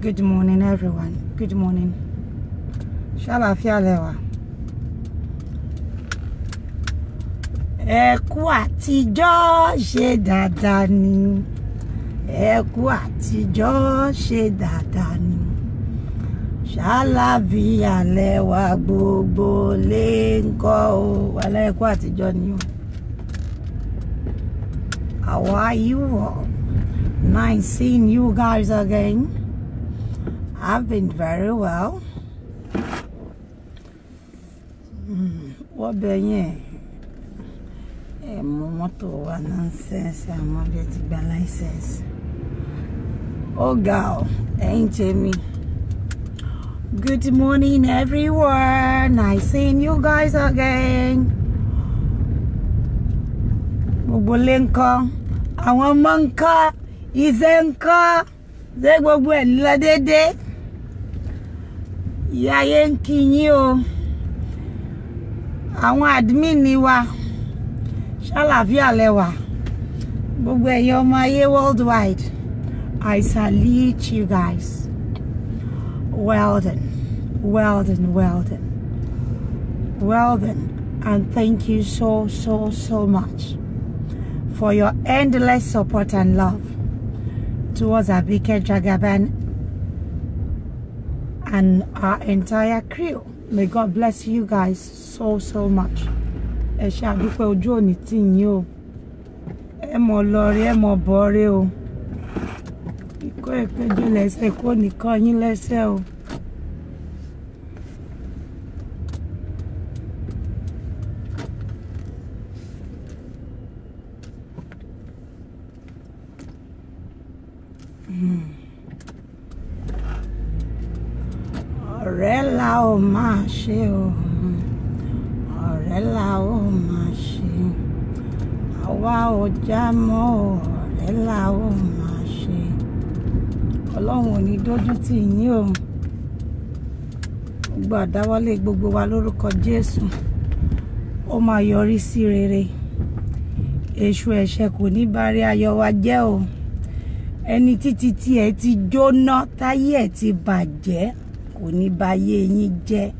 Good morning, everyone. Good morning. Ṣàlàáfíà lẹ́wà. Ẹ kú àtijọ́ ṣe dáadáa ni. Ẹ kú àtijọ́ ṣe dáadáa ni. Ṣàlàáfíà lẹ́wà gbogbo lé ńkọ́ o. Wàlá ẹ kú àtijọ́ ni o. How are you all? Nice seeing you guys again. I've been very well. What be ye? Moto wa nonsense. I'm on the license. Oh girl, ain't me. Good morning, everyone. Nice seeing you guys again. Bobolenko, àwọn manka, izenka, ze gbogbo ẹ̀ lọ dédé. Yaye ń kí yín o. Àwọn admin ni wa. Ṣàlàáfíà lẹ́wà. Gbogbo ẹ̀yin ọmọ ayé worldwide. I salute you guys. Well done. Well done, well done. Well done. And thank you so much for your endless support and love towards Abike, Jagaban, and our entire crew. May God bless you guys so much. Ẹ ṣé àdúpẹ́ ojú òní tì yín o. Ẹ mọ̀ lọ́rẹ́, ẹ mọ̀ bọ́rẹ́ o. Ikọ́ ìpéjú lẹ́sẹ̀ kó nìkan yín lẹ́sẹ̀ o. Ọ̀rẹ́ la ó máa ṣe o. Ọ̀rẹ́ la ó máa ṣe. Àwa ò já mọ́ ọ̀rẹ́ la ó máa ṣe. Ọlọ́run ò ní dójú tì yín o. Gbogbo àdáwọ́lé gbogbo wa lórúkọ Jésù. Ó máa yọrí sí rere. Èṣù ẹ̀ṣẹ̀ kò ní bari ayọ̀ wa jẹ́ o. Ẹni títí tí ẹ ti jóná táyé ẹ ti bàjẹ́ kò ní báyé yín jẹ́.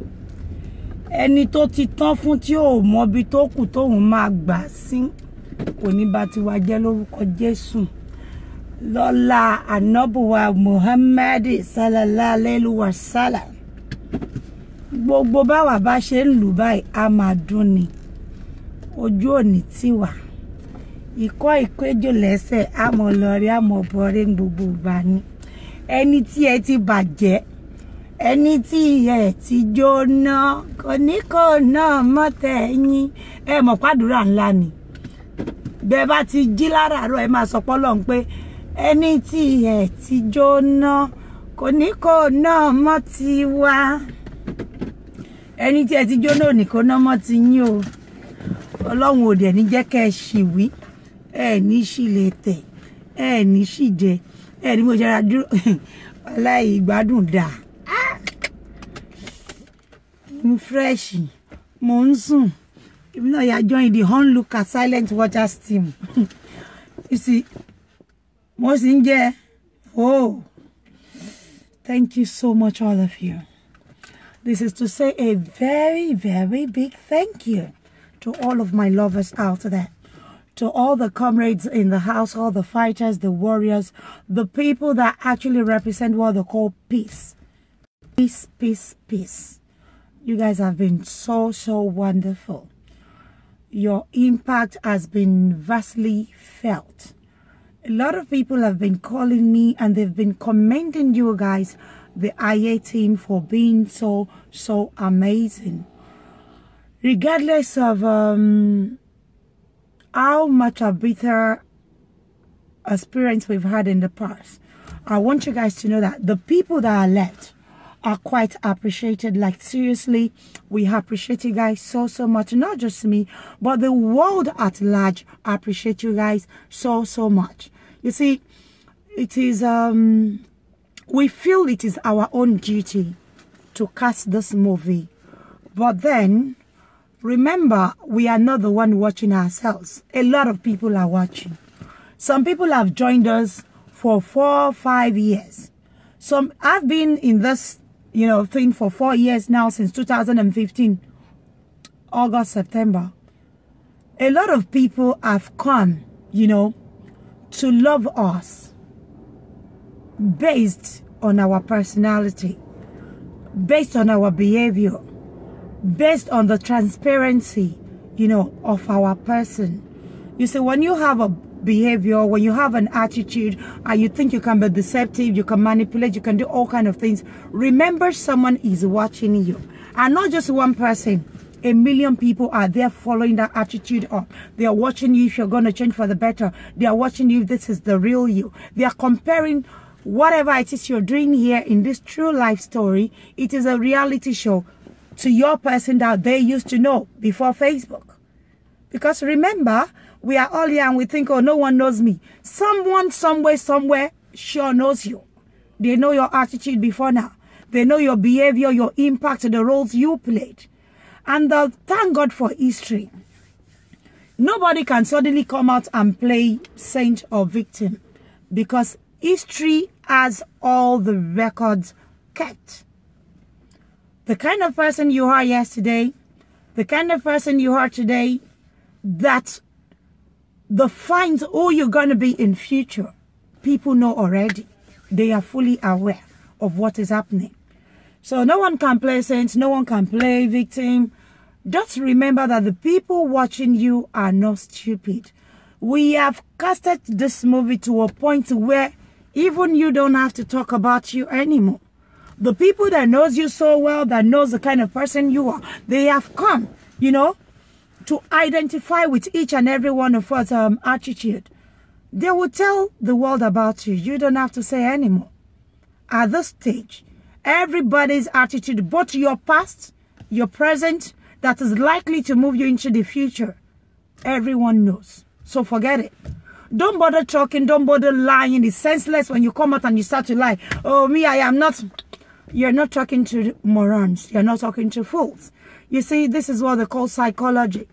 Ẹni tó ti tán fún tí ò mọ bí tó kù tóun máa gbà sí kò ní bá tiwa jẹ́ lórúkọ Jésù. Lọ́lá ànábùwà Muhammad sallallahu alaihi wasallam. Gbogbo báwa bá ṣe ń lù báyìí a máa dún ni. Ojú òní tiwa. Ikọ́ ìkéjò lẹ́sẹ̀ àmọ́ lọ́rí àmọ́ bọ́rẹ́ gbogbo ìgbà ni. Ẹni tí ẹ ti bàjẹ́, ẹni tí ẹ ti jóná, kò ní kò náà mọ́tẹ̀ ẹ̀yìn. Ẹ mọ̀ pàdúrà ńlá ni. Bẹ́ bá ti jí láràárọ̀ ẹ máa sọ pọ́lọ́run pé ẹni tí ẹ ti jóná, kò ní kò náà mọ́ ti wá. Ẹni tí ẹ ti jóná ò ní kò náà mọ́ ti yín o. Ọlọ́run ò dẹ̀ ní jẹ́ kẹ́ ẹ ṣìwí. Ẹ ní ṣì lè tẹ̀, ẹ ní ṣì jẹ, ẹ ní mo jẹra dúró. Wallahi ìgbádùn dà. I'm fresh. Mo ń sùn. Even though you are joining the onlooker silent watchers team. You see, mo sì ń jẹ. Oh, thank you so much, all of you. This is to say a very big thank you to all of my lovers out there. To all the comrades in the house, all the fighters, the warriors, the people that actually represent what they call peace. Peace. You guys have been so wonderful. Your impact has been vastly felt. A lot of people have been calling me and they've been commending you guys, the IA team, for being so amazing. Regardless of how much a bitter experience we've had in the past, I want you guys to know that the people that are left are quite appreciated. Like seriously, we appreciate you guys so much. Not just me, but the world at large appreciate you guys so much. You see, it is we feel it is our own duty to cast this movie, but then remember, we are not the one watching ourselves. A lot of people are watching. Some people have joined us for 4 or 5 years. I've been in this, thing for 4 years now, since 2015, August, September. A lot of people have come, to love us based on our personality, based on our behavior, based on the transparency, of our person. You see, when you have a behavior, when you have an attitude, and you think you can be deceptive, you can manipulate, you can do all kinds of things, remember someone is watching you. And not just one person. 1 million people are there following that attitude up. They are watching you if you're going to change for the better. They are watching you if this is the real you. They are comparing whatever it is you're doing here in this true life story. It is a reality show to your person that they used to know before Facebook. Because remember, we are all here and we think, oh, no one knows me. Someone, somewhere sure knows you. They know your attitude before now. They know your behavior, your impact, the roles you played. And thank God for history. Nobody can suddenly come out and play saint or victim, because history has all the records kept. The kind of person you are yesterday, the kind of person you are today, that defines who you're going to be in future. People know already. They are fully aware of what is happening. So no one can play saint, no one can play victim. Just remember that the people watching you are not stupid. We have casted this movie to a point where even you don't have to talk about you anymore. The people that knows you so well, that knows the kind of person you are, they have come, to identify with each and every one of us attitude. They will tell the world about you. You don't have to say anymore. At this stage, everybody's attitude, both your past, your present, that is likely to move you into the future, everyone knows. So forget it. Don't bother talking, don't bother lying. It's senseless when you come out and you start to lie. Oh, me, I am not. You're not talking to morons. You're not talking to fools. You see, this is what they call psychology.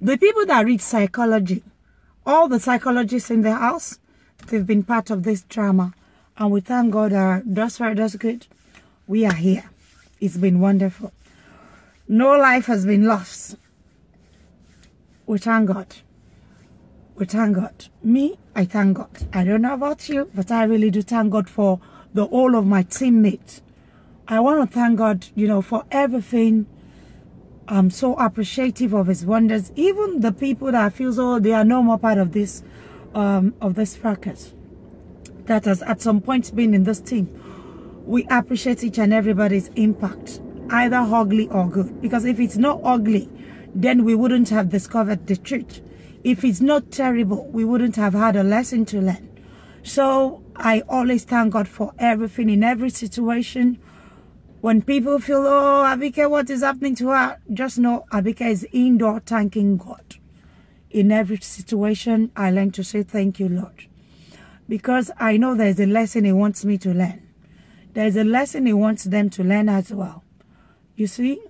The people that read psychology, all the psychologists in the house, they've been part of this drama. And we thank God, that's right, that's good. We are here. It's been wonderful. No life has been lost. We thank God. We thank God. Me, I thank God. I don't know about you, but I really do thank God for the whole of my teammates. I want to thank God, for everything. I'm so appreciative of His wonders. Even the people that feel, oh, they are no more part of this fracas that has at some point been in this team. We appreciate each and everybody's impact, either ugly or good. Because if it's not ugly, then we wouldn't have discovered the truth. If it's not terrible, we wouldn't have had a lesson to learn. So I always thank God for everything in every situation. When people feel, oh, Abike, what is happening to her? Just know Abike is indoor thanking God. In every situation, I learn to say, thank you, Lord. Because I know there's a lesson He wants me to learn. There's a lesson He wants them to learn as well. You see,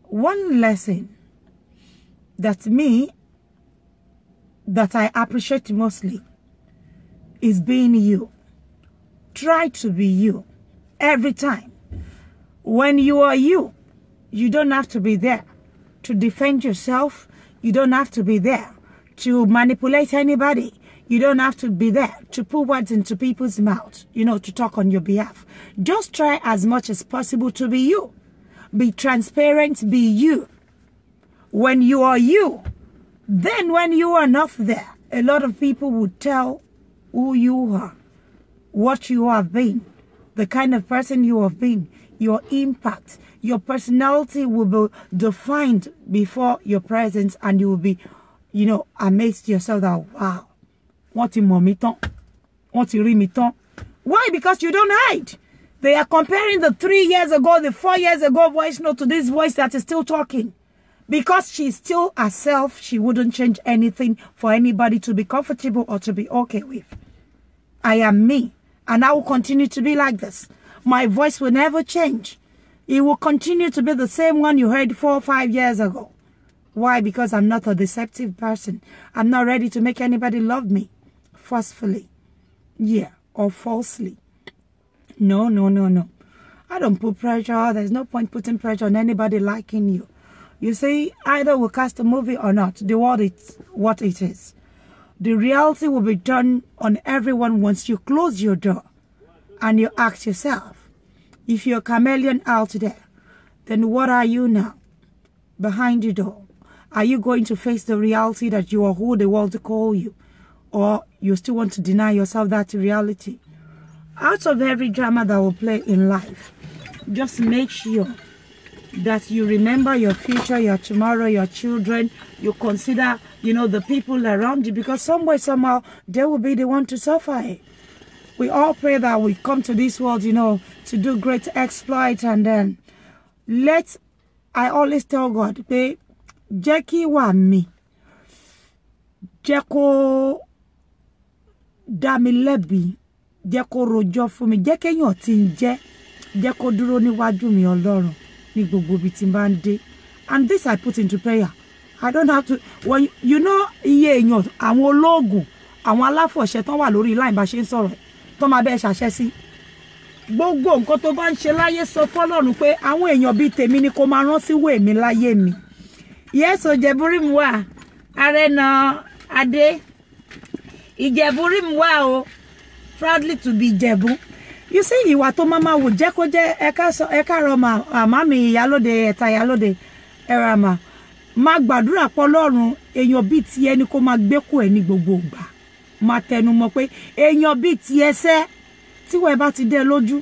one lesson that I appreciate mostly is being you. Try to be you every time. When you are you, you don't have to be there to defend yourself. You don't have to be there to manipulate anybody. You don't have to be there to put words into people's mouths, to talk on your behalf. Just try as much as possible to be you. Be transparent, be you. When you are you, then when you are not there, a lot of people would tell who you are, what you have been, the kind of person you have been, your impact, your personality will be defined before your presence, and you will be, amazed yourself that, wow, what in momiton, what in rimiton. Why? Because you don't hide. They are comparing the 3 years ago, the 4 years ago voice note to this voice that is still talking. Because she's still herself, she wouldn't change anything for anybody to be comfortable or to be okay with. I am me, and I will continue to be like this. My voice will never change. It will continue to be the same one you heard 4 or 5 years ago. Why? Because I'm not a deceptive person. I'm not ready to make anybody love me forcefully. Yeah, or falsely. No, no, no, no. I don't put pressure. There's no point putting pressure on anybody liking you. You see, either we cast a movie or not. The world is what it is. The reality will be done on everyone once you close your door and you ask yourself, if you're a chameleon out there, then what are you now behind the door? Are you going to face the reality that you are who the world call you? Or you still want to deny yourself that reality? Out of every drama that will play in life, just make sure that you remember your future, your tomorrow, your children. You consider, the people around you, because somewhere, somehow, they will be the one to suffer. We all pray that we come to this world, to do great exploits, and then I always tell God, hey, Jackie wa mi, Jacko dami lebi, Jacko rojo fún mi, Jackie yon tinje, Jacko dúró níwájú mi Ọlọ́run ní gbogbo ibi tí n bá ń dé. And this I put into prayer. I don't have to. Well, iye èèyàn, àwọn ológun, àwọn aláfọ̀ṣẹ tán wà lórí line bá ṣe ń sọ̀rọ̀, tán máa bẹ́ẹ̀ ṣàṣẹ sí. Gbogbo nǹkan tó bá ń ṣe láyé sọ fọ́lọ́run pé àwọn èèyàn bíi tèmi ni kó máa rán sí wé mi láyé mi. Yes, Ìjẹ̀bú mi wà. Arena Adé. Ìjẹ̀bú mi wà o. Proudly to be Ìjẹ̀bú. You see, ìwà tó máa wò jẹ́ kó jẹ́ ẹ̀ka rọ màmá mi ìyálóde ẹ̀ta ìyálóde ẹ̀rà mà. Má gbàdúrà pé Ọlọ́run èèyàn bíi ti ẹni kó máa gbé kó ẹ ní gbogbo ìgbà. Má tẹnu mọ́ pé èèyàn bíi ti ẹsẹ́ tí wọ́n bá ti dé lójú.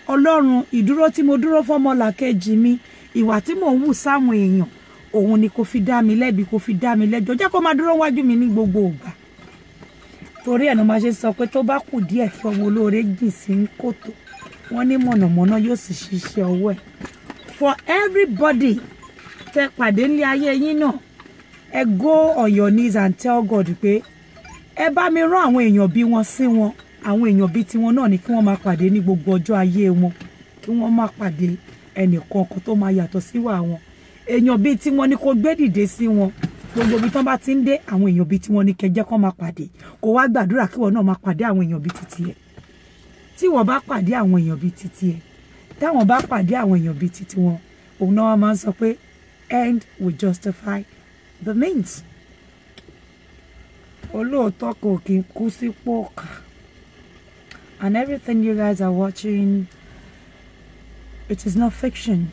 Ọlọ́run ìdúró tí mo dúró fọ́mọlàkejì mi, ìwà tí mò ń wù sáwọn èèyàn, òun ni kò fi dá mi lẹ́bi, kò fi dá mi lẹ́jọ́. Jẹ́ kó máa dúró wájú mi ní gbogbo ìgbà. Torí ẹ̀ ló máa ṣe sọ pé tó bá kù díẹ̀ kí ọmọ olóore jìn sí kòtò, wọ́n ní mọ̀nàmọ́ná yóò sì ṣiṣẹ́ ọwọ́ ẹ̀. For everybody tẹ́ pàdé ní ayé yín náà, ẹ go on your knees and tell God pé ẹ bá mi rán àwọn èèyàn bí wọn sí wọn, àwọn èèyàn bí tiwọn náà ni kí wọ́n máa pàdé ní gbogbo ọjọ́ ayé wọn, kí wọ́n máa pàdé ẹnìkan kan tó máa yàtọ̀ síwà wọn. Èèyàn bí tiwọn ni kó gbé dìde sí wọn. Gbogbo bí tán bá ti ń dé, àwọn èèyàn bí tiwọn ni kẹjẹ́ kán máa pàdé. Kó wá gbàdúrà kí wọ́n náà máa pàdé àwọn èèyàn bí titi ẹ̀. Tí wọ́n bá pàdé àwọn èèyàn bí titi ẹ̀, táwọn bá pàdé àwọn èèyàn bí titi wọn, òun náà máa ń sọ pé end will justify the means. Olóòótọ́ kò kí n kú sí pọ́ọ̀kà. And everything you guys are watching, it is not fiction.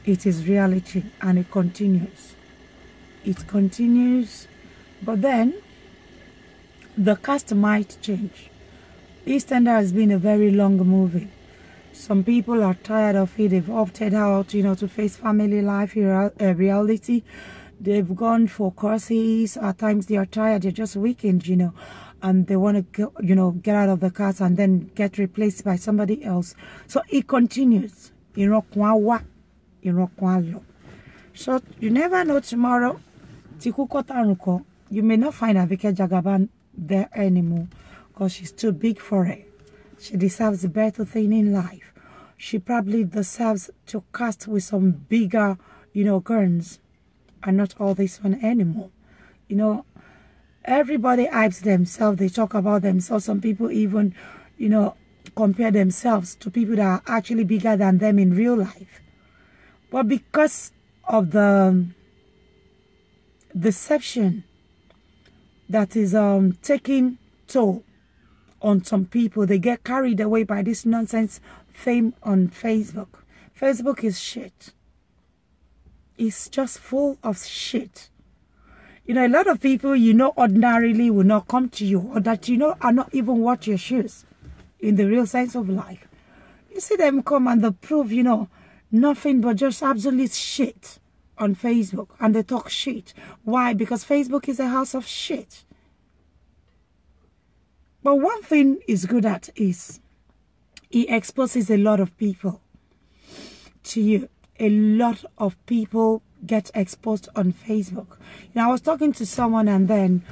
It is reality, and it continues. It continues, but then the cast might change. EastEnders has been a very long movie. Some people are tired of it. They've opted out, to face family life, reality. They've gone for courses. At times they are tired. They're just weakened, and they want to, get out of the cast and then get replaced by somebody else. So it continues. So you never know tomorrow. You may not find Abike Jagaban there anymore because she's too big for it. She deserves a better thing in life. She probably deserves to cast with some bigger, guns, and not all this one anymore. Everybody hypes themselves. They talk about themselves. Some people even, compare themselves to people that are actually bigger than them in real life. But because of the deception that is taking toll on some people, they get carried away by this nonsense fame on Facebook. Facebook is shit. It's just full of shit. A lot of people ordinarily will not come to you, or that are not even worth your shoes in the real sense of life. You see them come and they prove nothing but just absolute shit on Facebook, and they talk shit. Why? Because Facebook is a house of shit. But one thing is good at is it exposes a lot of people to you. A lot of people get exposed on Facebook. I was talking to someone, and then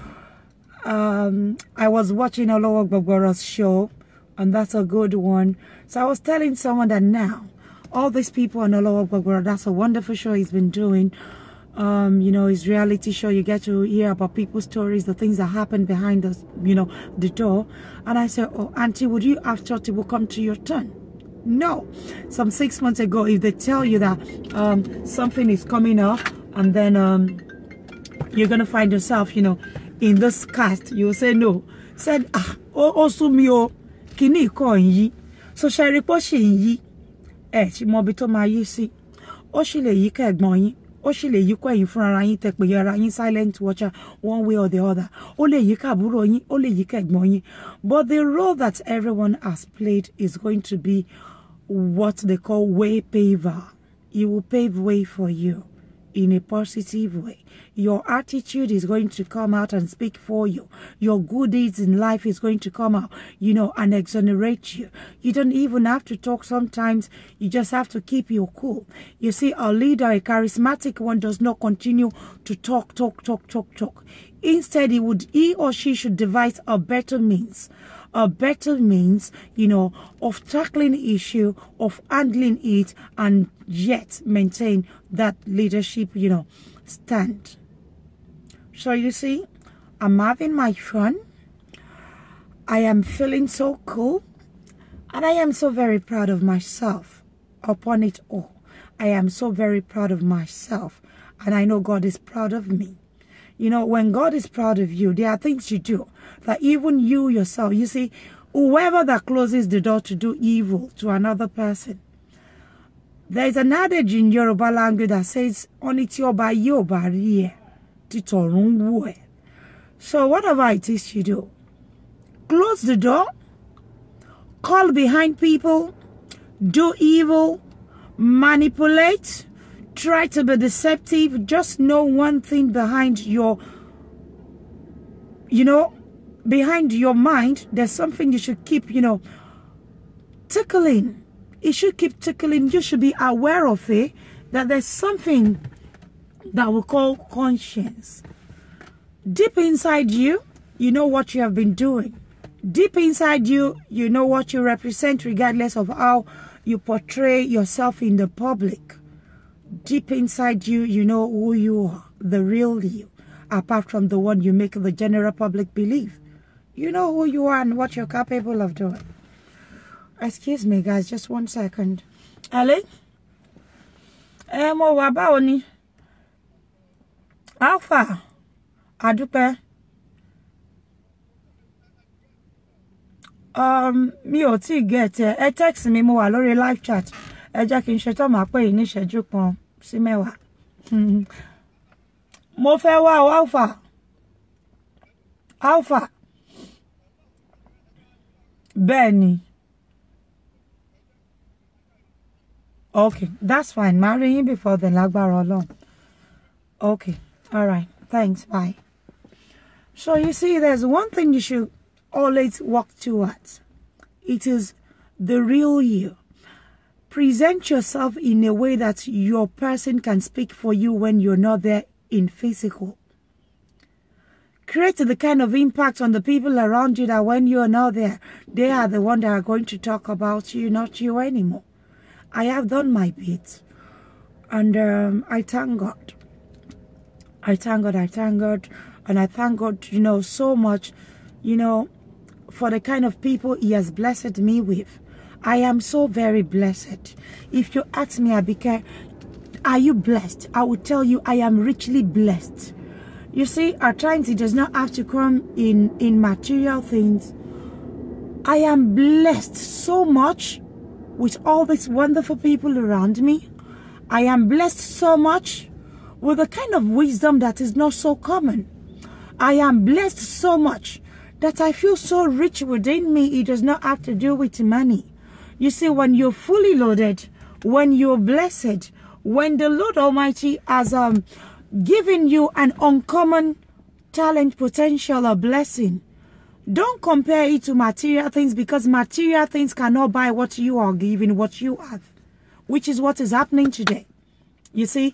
I was watching Olowo Gbogboro's show, and that's a good one. So I was telling someone that now all these people on Olowo Gbogboro, that's a wonderful show he's been doing. You know, it's reality show. You get to hear about people's stories, the things that happen behind us, you know, the door. And I said, oh, Auntie, would you have thought it would come to your turn? No. Some 6 months ago, if they tell you that something is coming up, and then you're going to find yourself, you know, in this cast, you'll say no. Said, also me, kini ko yi. So she report she yi. She mo bi to ma yi si. O she le yi ka egbon yin. O she le yi ko yin fun ara yin te pe ara yin silent watcher one way or the other. O le yi ka aburo yin, o le yi ka egbon yin. But the role that everyone has played is going to be what they call way paver. It will pave way for you in a positive way. Your attitude is going to come out and speak for you. Your good deeds in life is going to come out, you know, and exonerate you. You don't even have to talk sometimes. You just have to keep your cool. You see, a leader, a charismatic one, does not continue to talk. Instead, he or she should devise a better means, you know, of tackling issue, of handling it, and yet maintain that leadership, you know, stand. So you see, I'm having my fun. I am feeling so cool. And I am so very proud of myself upon it all. I am so very proud of myself. And I know God is proud of me. You know, when God is proud of you, there are things you do that even you yourself, you see, whoever that closes the door to do evil to another person, there is an adage in Yoruba language that says, "Onitioba yoba rie titorunwe." So whatever it is you do, close the door, call behind people, do evil, manipulate, try to be deceptive. Just know one thing behind your, you know, behind your mind, there's something you should keep, you know, tickling. It should keep tickling. You should be aware of it, that there's something that we call conscience. Deep inside you, you know what you have been doing. Deep inside you, you know what you represent, regardless of how you portray yourself in the public. Deep inside you, you know who you are, the real you, apart from the one you make the general public believe. You know who you are and what you're capable of doing. Excuse me, guys, just 1 second. Ali? Mo wa báwo ni? Alpha? Adupe? Mi ò tí get ẹ text mi, mo wà lórí live chat. Ẹ jẹ́ kí n ṣe tán, máa pè yín ní ìṣẹ́jú kan sí mẹ́wàá. Mo fẹ́ wá o, Alpha. Alpha. Bẹ́ẹ̀ni. Okay, that's fine. Marry him before the lágbára Ọlọ́run. Okay, all right. Thanks, bye. So you see, there's one thing you should always work towards. It is the real you. Present yourself in a way that your person can speak for you when you're not there in physical. Create the kind of impact on the people around you that when you're not there, they are the ones that are going to talk about you, not you anymore. I have done my bit, and I thank God. I thank God, and I thank God, you know, so much, you know, for the kind of people He has blessed me with. I am so very blessed. If you ask me, Abike, are you blessed? I will tell you I am richly blessed. You see, at times it does not have to come in material things. I am blessed so much with all these wonderful people around me. I am blessed so much with a kind of wisdom that is not so common. I am blessed so much that I feel so rich within me. It does not have to do with money. You see, when you're fully loaded, when you're blessed, when the Lord Almighty has given you an uncommon talent, potential, or blessing, don't compare it to material things, because material things cannot buy what you are giving, what you have, which is what is happening today. You see,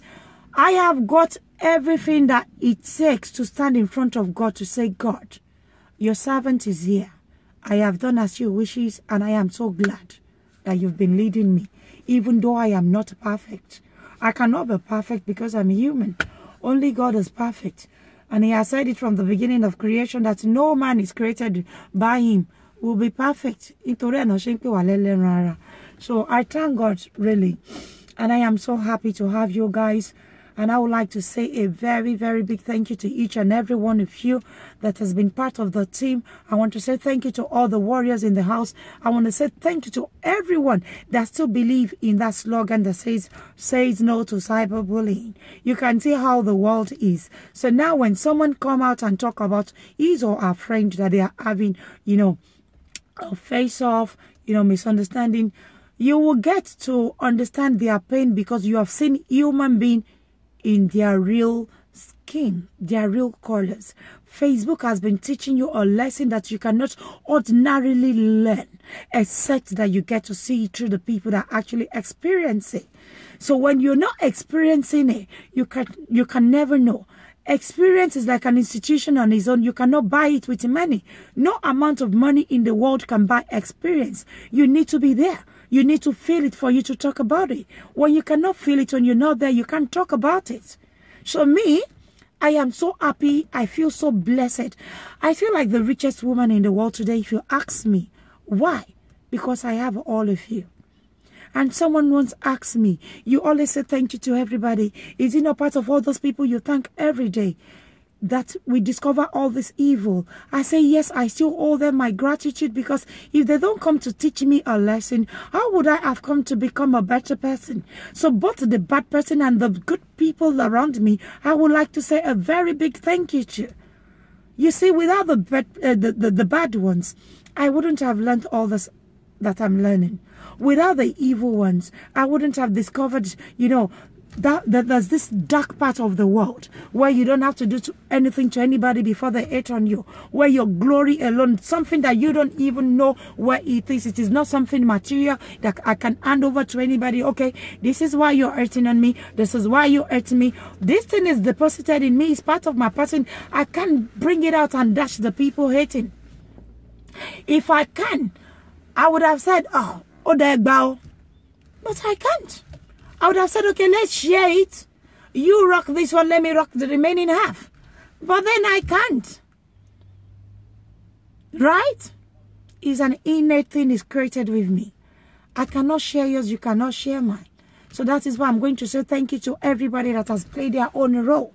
I have got everything that it takes to stand in front of God to say, God, your servant is here. I have done as your wishes, and I am so glad that you've been leading me, even though I am not perfect. I cannot be perfect because I'm human. Only God is perfect. And he has said it from the beginning of creation that no man is created by him will be perfect. So I thank God, really. And I am so happy to have you guys. And I would like to say a very, very big thank you to each and every one of you that has been part of the team. I want to say thank you to all the warriors in the house. I want to say thank you to everyone that still believe in that slogan that says no to cyberbullying. You can see how the world is. So now when someone come out and talk about his or her friend that they are having, a face-off, misunderstanding, you will get to understand their pain because you have seen human being in their real skin, their real colors. Facebook has been teaching you a lesson that you cannot ordinarily learn, except that you get to see it through the people that actually experience it. So when you're not experiencing it, you can never know. Experience is like an institution on its own. You cannot buy it with money. No amount of money in the world can buy experience. You need to be there. You need to feel it for you to talk about it. When you cannot feel it, when you're not there, you can't talk about it. So me, I am so happy. I feel so blessed. I feel like the richest woman in the world today, if you ask me. Why? Because I have all of you. And someone once asked me, you always say thank you to everybody. Is it not part of all those people you thank every day that we discover all this evil? I say, yes, I still owe them my gratitude, because if they don't come to teach me a lesson, how would I have come to become a better person? So both the bad person and the good people around me, I would like to say a very big thank you to. You see, without the bad ones, I wouldn't have learned all this that I'm learning. Without the evil ones, I wouldn't have discovered, that there's this dark part of the world where you don't have to do anything to anybody before they hate on you, where your glory alone, something that you don't even know where it is. It is not something material that I can hand over to anybody. Okay, this is why you're hurting on me. This is why you're hurting me. This thing is deposited in me. It's part of my person. I can't bring it out and dash the people hating. If I can, I would have said, oh, but I can't. I would have said, okay, let's share it. You rock this one, let me rock the remaining half. But then I can't. Right? It's an innate thing is created with me. I cannot share yours, you cannot share mine. So that is why I'm going to say thank you to everybody that has played their own role.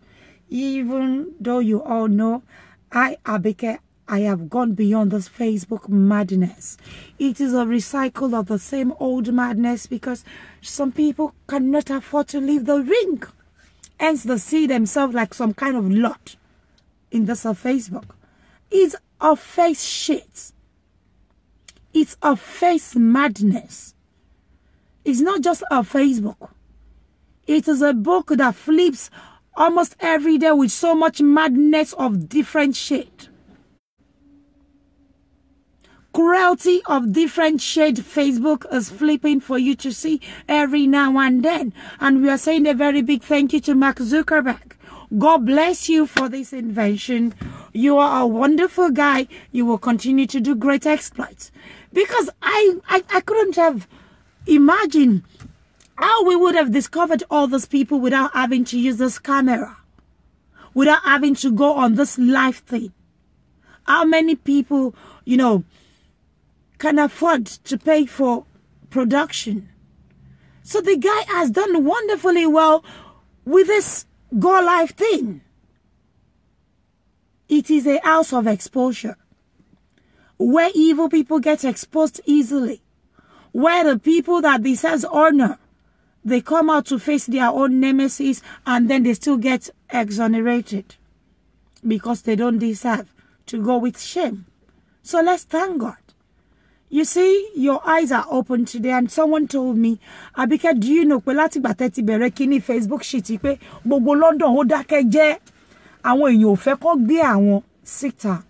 Even though you all know, Abike, I have gone beyond this Facebook madness. It is a recycle of the same old madness, because some people cannot afford to leave the ring. Hence, they see themselves like some kind of lot in this Facebook. It's a face shit. It's a face madness. It's not just a Facebook. It is a book that flips almost every day with so much madness of different shade. Cruelty of different shade Facebook is flipping for you to see every now and then. And we are saying a very big thank you to Mark Zuckerberg. God bless you for this invention. You are a wonderful guy. You will continue to do great exploits. Because I couldn't have imagined how we would have discovered all those people without having to use this camera. Without having to go on this live thing. How many people, can afford to pay for production? So the guy has done wonderfully well with this go live thing. It is a house of exposure where evil people get exposed easily, where the people that deserve honor, they come out to face their own nemesis, and then they still get exonerated because they don't deserve to go with shame. So let's thank God. You see, your eyes are open today, and someone told me, Abike, do you know, Facebook shit, gbogbo London ó dákẹ́ jẹ́, àwọn èèyàn ò fẹ́ kó gbé àwọn síta.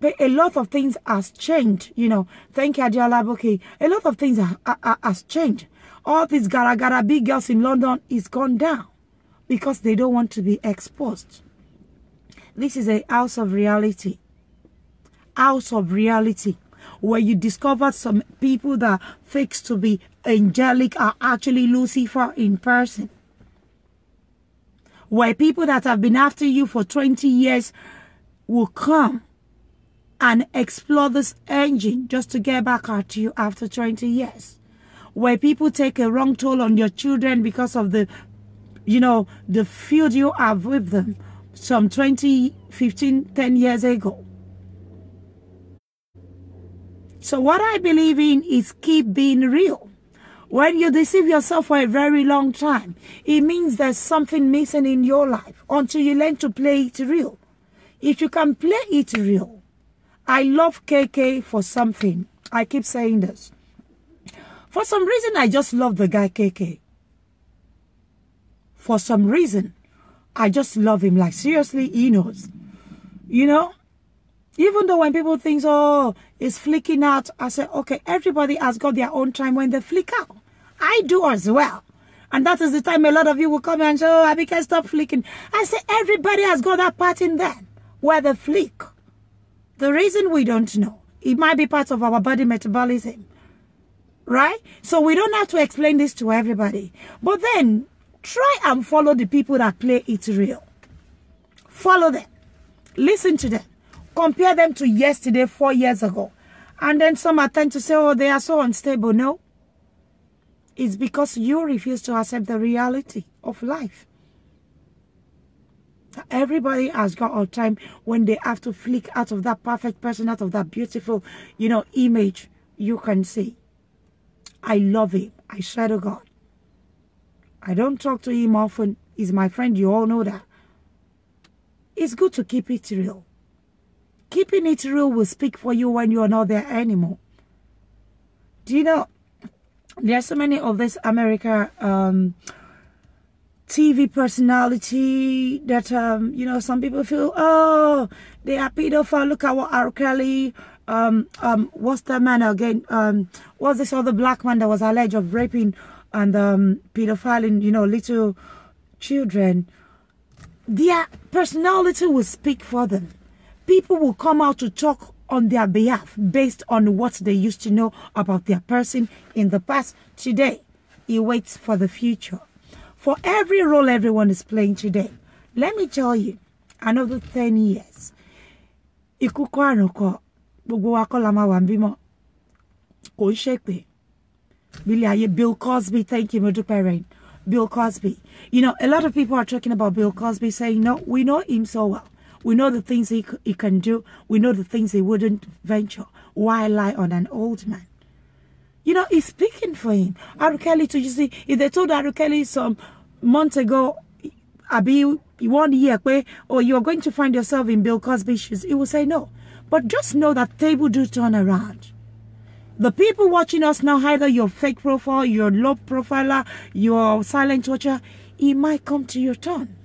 But a lot of things has changed, Thank you, Adiola Abike. A lot of things has changed. All these gara big girls in London is gone down because they don't want to be exposed. This is a house of reality. House of reality. Where you discover some people that fakes to be angelic are actually Lucifer in person. where people that have been after you for 20 years will come and explore this engine just to get back at you after 20 years. Where people take a wrong toll on your children because of the, the feud you have with them some 20, 15, 10 years ago. So what I believe in is keep being real. When you deceive yourself for a very long time, it means there's something missing in your life until you learn to play it real. If you can play it real, I love KK for something. I keep saying this. For some reason, I just love the guy KK. For some reason, I just love him. Like, seriously, he knows. Even though when people think, oh, it's flicking out, I say, okay, everybody has got their own time when they flick out. I do as well. And that is the time a lot of you will come and say, oh, Abike, stop flicking. I say, everybody has got that part in them where they flick. The reason we don't know, it might be part of our body metabolism, right? So we don't have to explain this to everybody. But then, try and follow the people that play it real. Follow them. Listen to them. Compare them to yesterday, 4 years ago. And then some attempt to say, oh, they are so unstable. No. It's because you refuse to accept the reality of life. Everybody has got a time when they have to flick out of that perfect person, out of that beautiful, image you can see. I love him. I swear to God. I don't talk to him often. He's my friend. You all know that. It's good to keep it real. Keeping it real will speak for you when you're not there anymore. Do you know, there are so many of this America TV personality that, some people feel, oh, they are pedophile. Look at what R. Kelly, what's that man again? What's this other black man that was alleged of raping and pedophiling, little children? Their personality will speak for them. People will come out to talk on their behalf based on what they used to know about their person in the past. Today, he waits for the future. For every role everyone is playing today, let me tell you, another 10 years. Bill Cosby, thank you, Modupe. Bill Cosby. A lot of people are talking about Bill Cosby, saying, no, we know him so well. We know the things he can do. We know the things he wouldn't venture. Why lie on an old man? He's speaking for him. R. Kelly, you see, if they told R. Kelly some months ago, Abi, 1 year, or you're going to find yourself in Bill Cosby's shoes, he will say no. But just know that table do turn around. The people watching us now, either your fake profile, your low profiler, your silent watcher, it might come to your turn.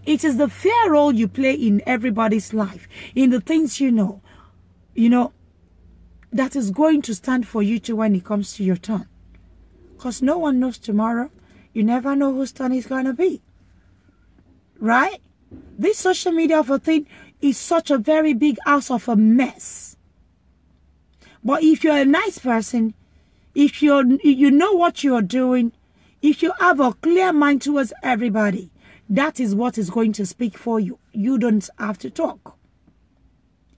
It is the fair role you play in everybody's life, in the things that is going to stand for you too when it comes to your turn. Because no one knows tomorrow. You never know whose turn it's going to be. Right? This social media of a thing is such a very big house of a mess. But if you're a nice person, if you know what you're doing, if you have a clear mind towards everybody, that is what is going to speak for you. You don't have to talk.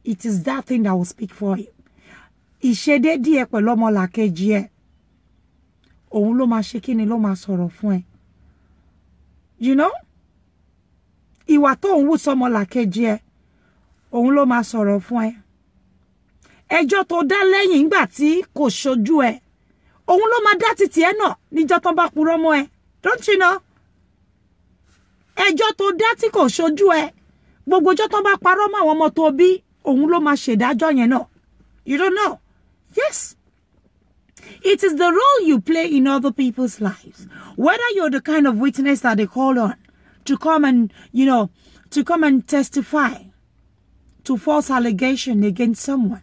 It is that thing that will speak for you. Ìṣedé díẹ̀ pẹ̀lú ọmọlàkejì ẹ̀. Òun ló máa ṣe kíni ló máa sọ̀rọ̀ fún ẹ. Ìwà tó ń wù sọ́mọlàkejì ẹ̀. Òun ló máa sọ̀rọ̀ fún ẹ. Ẹjọ́ tó dá lẹ́yìn ìgbà tí kò ṣojú ẹ. Òun ló máa dá títì ẹ náà níjọ́ tán bá purọ́ mọ́ ẹ. Don't you know? Ẹjọ́ tó dá tí kò ṣojú ẹ. Gbogbo ọjọ́ tán bá parọ́ mọ́ àwọn ọmọ tó bí, òun ló máa ṣèdájọ́ yẹn náà. You don't know? Yes. It is the role you play in other people's lives. Whether you're the kind of witness that they call on to come and, testify to false allegation against someone.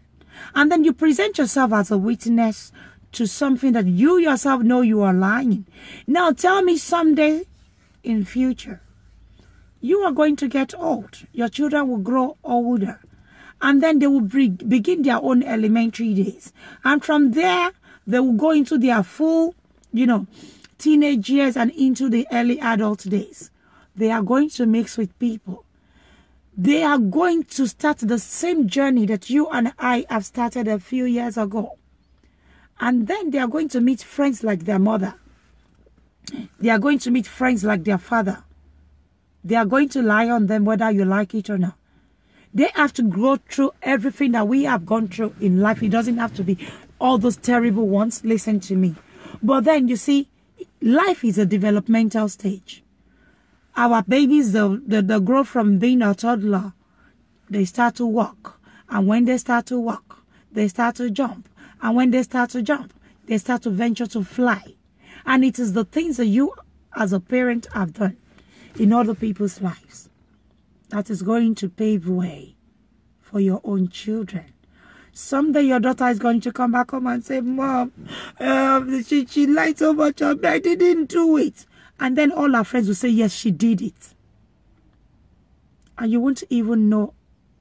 And then you present yourself as a witness to something that you yourself know you are lying. Now tell me someday in future, you are going to get old. Your children will grow older. And then they will begin their own elementary days. And from there, they will go into their full, teenage years and into the early adult days. They are going to mix with people. They are going to start the same journey that you and I have started a few years ago. And then they are going to meet friends like their mother. They are going to meet friends like their father. They are going to lie on them whether you like it or not. They have to go through everything that we have gone through in life. It doesn't have to be all those terrible ones. Listen to me. But then you see, life is a developmental stage. Our babies, they grow from being a toddler. They start to walk. And when they start to walk, they start to jump. And when they start to jump, they start to venture to fly. And it is the things that you as a parent have done in other people's lives that is going to pave way for your own children. Someday your daughter is going to come back home and say, Mom, she lied so much on me, I didn't do it. And then all her friends will say, yes, she did it. And you won't even know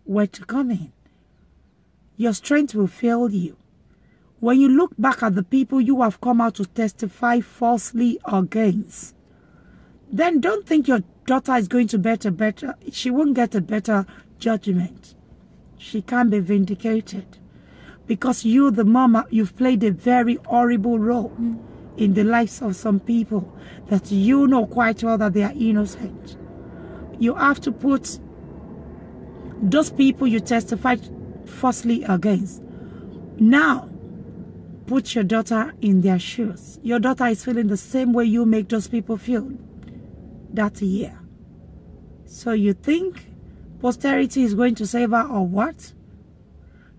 where to come in. Your strength will fail you. When you look back at the people you have come out to testify falsely against, then don't think your daughter is going to get a better, she won't get a better judgment. She can't be vindicated. Because you, the mama, you've played a very horrible role in the lives of some people that you know quite well that they are innocent. You have to put those people you testified falsely against. Now, put your daughter in their shoes. Your daughter is feeling the same way you make those people feel that year. So you think posterity is going to save her or what?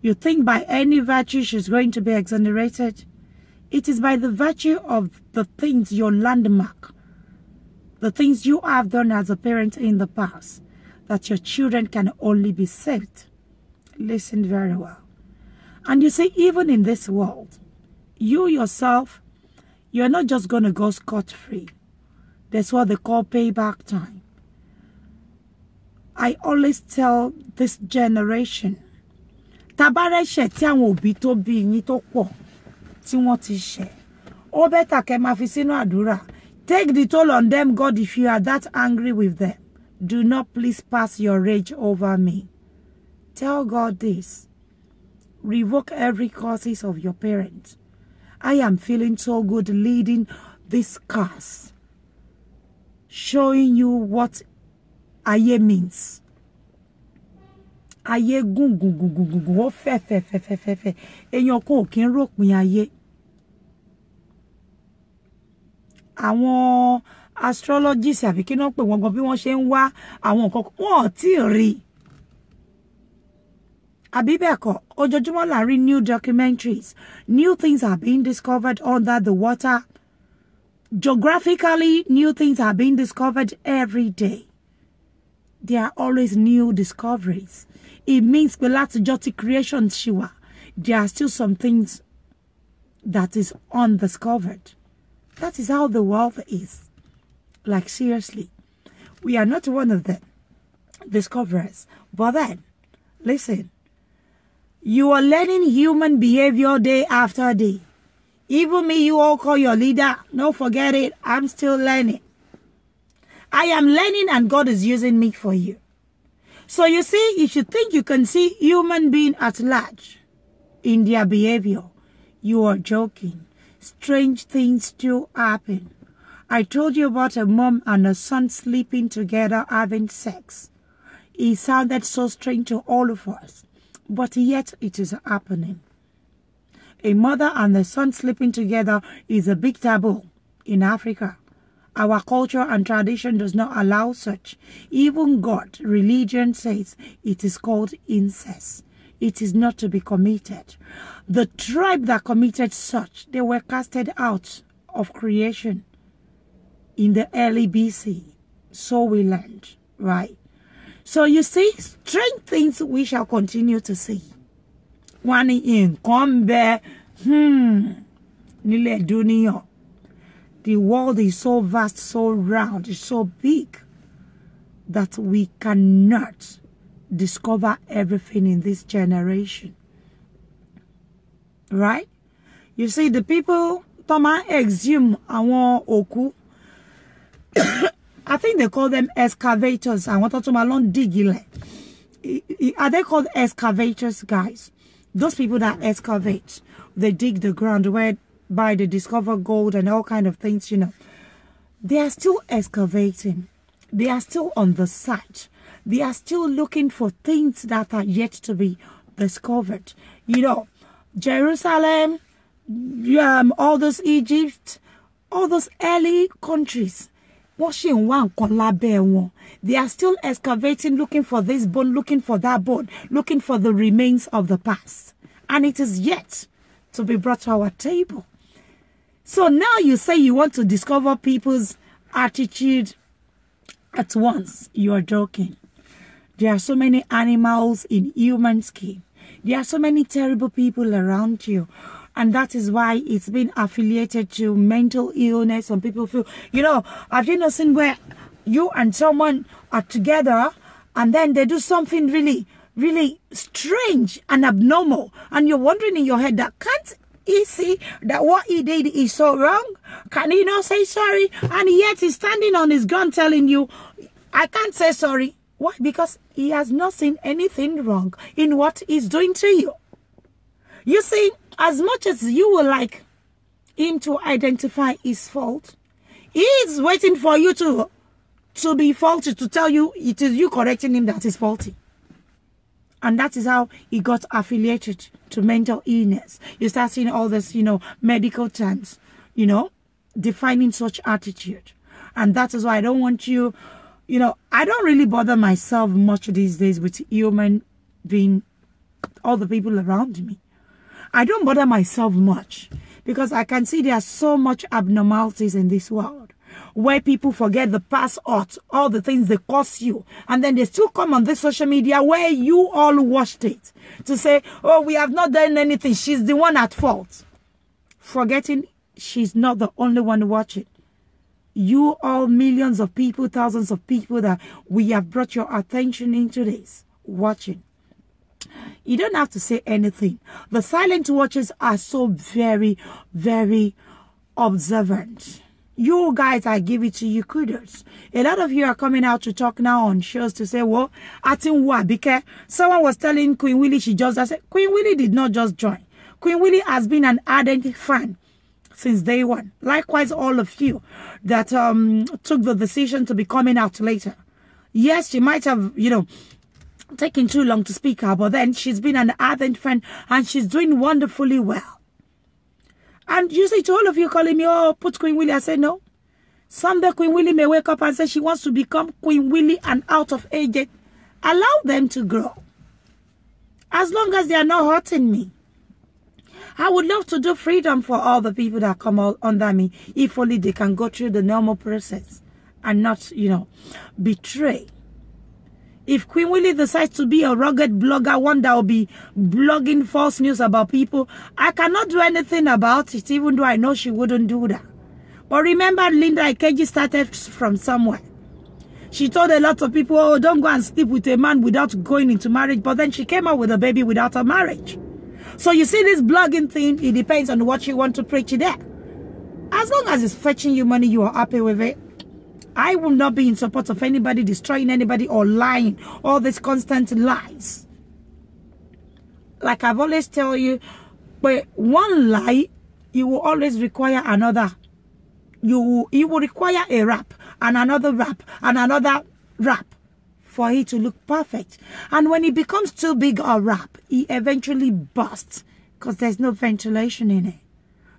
You think by any virtue she's going to be exonerated? It is by the virtue of the things, your landmark, the things you have done as a parent in the past, that your children can only be saved. Listen very well. And you see, even in this world, you yourself, you're not just going to go scot-free. That's what they call payback time. I always tell this generation, tabare she ti awon obi to bi yin to po ti won ti she. O better ke ma fi sinu adura. Take the toll on them, God, if you are that angry with them. Do not please pass your rage over me. Tell God this. Revoke every curses of your parents. I am feeling so good leading this cars, showing you what aye means. Aye gun gun gun gun gun o fe. Eyan kan o kin ropin aye. Àwọn astrologists àbí kí wọ́n pè wọ́n gan bí wọ́n ṣe ń wá àwọn nǹkan wọ́n ti rí. Àbí bẹ́ẹ̀ kọ́, ojoojúmọ́ la rí new documentaries. New things are being discovered under the water. Geographically, new things are being discovered every day. There are always new discoveries. It means the last Joti creation Shiwa, there are still some things that is undiscovered. That is how the world is. Like seriously. We are not one of the discoverers. But then, listen. You are learning human behavior day after day. Even me, you all call your leader. Don't forget it. I'm still learning. I am learning and God is using me for you. So you see, if you think you can see human being at large in their behavior, you are joking. Strange things still happen. I told you about a mom and a son sleeping together having sex. It sounded so strange to all of us, but yet it is happening. A mother and a son sleeping together is a big taboo in Africa. Our culture and tradition does not allow such. Even God, religion says it is called incest. It is not to be committed. The tribe that committed such, they were casted out of creation in the early BC. So we learned, right? So you see, strange things we shall continue to see. One in Kombe, Nile Dunia. The world is so vast, so round, it's so big that we cannot discover everything in this generation. Right? You see, the people Toma exhume àwọn òkú I think they call them excavators. I want to malon digile. Are they called excavators, guys? Those people that excavate, they dig the ground whereby they discover gold and all kind of things, you know. They are still excavating. They are still on the site. They are still looking for things that are yet to be discovered. You know, Jerusalem, all those Egypt, all those early countries. They are still excavating, looking for this bone, looking for that bone, looking for the remains of the past. And it is yet to be brought to our table. So now you say you want to discover people's attitude at once. You are joking. There are so many animals in human skin. There are so many terrible people around you. And that is why it's been affiliated to mental illness. Some people feel, you know, have you not seen where you and someone are together and then they do something really, really strange and abnormal. And you're wondering in your head that can't he see that what he did is so wrong? Can he not say sorry? And yet he's standing on his gun telling you, I can't say sorry. Why? Because he has not seen anything wrong in what he's doing to you. You see, as much as you would like him to identify his fault, he is waiting for you to be faulty, to tell you it is you correcting him that is faulty. And that is how he got affiliated to mental illness. You start seeing all this, you know, medical terms, you know, defining such attitude. And that is why I don't want you, you know, I don't really bother myself much these days with human being, all the people around me. I don't bother myself much because I can see there are so much abnormalities in this world where people forget the past hurt, all the things they cost you, and then they still come on this social media where you all watched it to say, oh, we have not done anything. She's the one at fault. Forgetting she's not the only one watching. You all, millions of people, thousands of people that we have brought your attention into this, watching. You don't have to say anything. The silent watchers are so very, very observant. You guys, I give it to you, kudos. A lot of you are coming out to talk now on shows to say, well, I think what? Because someone was telling Queen Willie she just, I said, Queen Willie did not just join. Queen Willie has been an ardent fan since day one. Likewise, all of you that took the decision to be coming out later. Yes, she might have, you know, taking too long to speak out, but then she's been an ardent friend and she's doing wonderfully well. And you see, to all of you calling me, oh, put Queen Willie, I said no. Someday Queen Willie may wake up and say she wants to become Queen Willie and out of age. Allow them to grow. As long as they are not hurting me. I would love to do freedom for all the people that come all under me, if only they can go through the normal process and not, you know, betray. If Queen Willie decides to be a rugged blogger, one that will be blogging false news about people, I cannot do anything about it, even though I know she wouldn't do that. But remember, Linda Ikeji started from somewhere. She told a lot of people, oh, don't go and sleep with a man without going into marriage. But then she came out with a baby without a marriage. So you see this blogging thing, it depends on what you want to preach there. As long as it's fetching you money, you are happy with it. I will not be in support of anybody destroying anybody or lying. All these constant lies. Like I've always tell you, but one lie, you will always require another. You will require a rap and another rap and another rap for it to look perfect. And when it becomes too big a rap, it eventually bursts because there's no ventilation in it.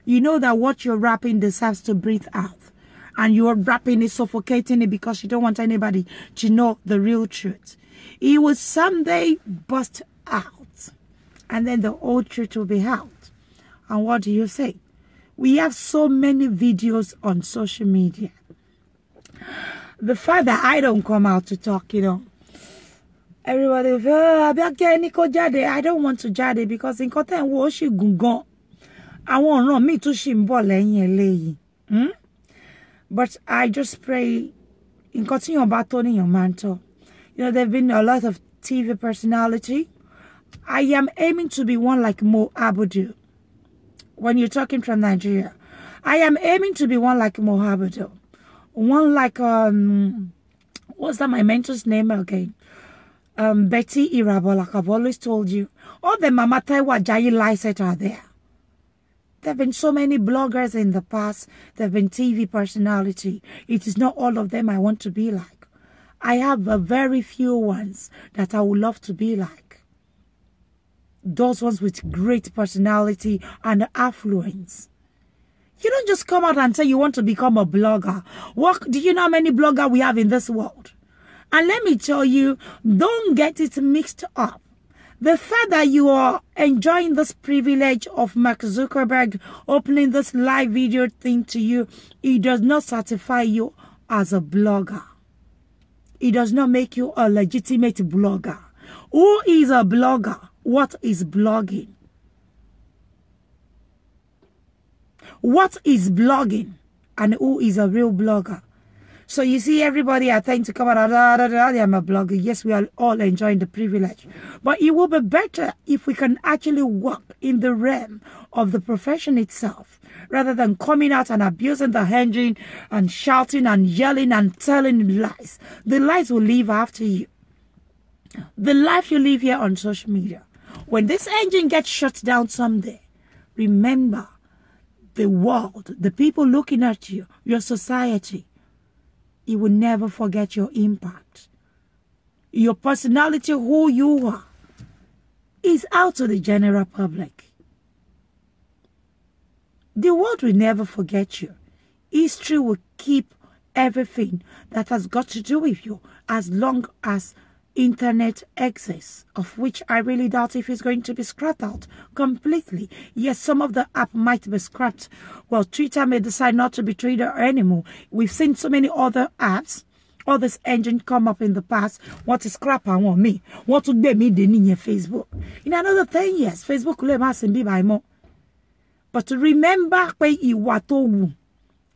You know that what you're rapping deserves to breathe out. And you're rapping it, suffocating it because you don't want anybody to know the real truth. It will someday bust out. And then the old truth will be out. And what do you say? We have so many videos on social media. The fact that I don't come out to talk, you know. Everybody will say, I don't want to jade because in content wo she gungan. I won't run me to shimbo leyin eleyi. But I just pray in continuing about turning your mantle. You know, there have been a lot of TV personality. I am aiming to be one like Mo Abudu. When you're talking from Nigeria, I am aiming to be one like Mo Abudu. One like what's that, my mentor's name again? Betty Irabo, like I've always told you. All the Mama Taiwa Jayi Lyset are there. There have been so many bloggers in the past. There have been TV personality. It is not all of them I want to be like. I have a very few ones that I would love to be like. Those ones with great personality and affluence. You don't just come out and say you want to become a blogger. What, do you know how many bloggers we have in this world? And let me tell you, don't get it mixed up. The fact that you are enjoying this privilege of Mark Zuckerberg opening this live video thing to you, it does not certify you as a blogger. It does not make you a legitimate blogger. Who is a blogger? What is blogging? What is blogging? And who is a real blogger? So you see, everybody are trying to come out, I'm a blogger. Yes, we are all enjoying the privilege. But it will be better if we can actually work in the realm of the profession itself, rather than coming out and abusing the engine and shouting and yelling and telling lies. The lies will live after you. The life you live here on social media. When this engine gets shut down someday, remember the world, the people looking at you, your society. You will never forget your impact. Your personality, who you are, is out to the general public. The world will never forget you. History will keep everything that has got to do with you as long as internet exists, of which I really doubt if it's going to be scrapped out completely. Yes, some of the app might be scrapped. Well, Twitter may decide not to be Twitter anymore. We've seen so many other apps, all this engine come up in the past. What to scrap and want me? What to be me the in Facebook? In another 10 years, Facebook will have be by more. But to remember where you were told,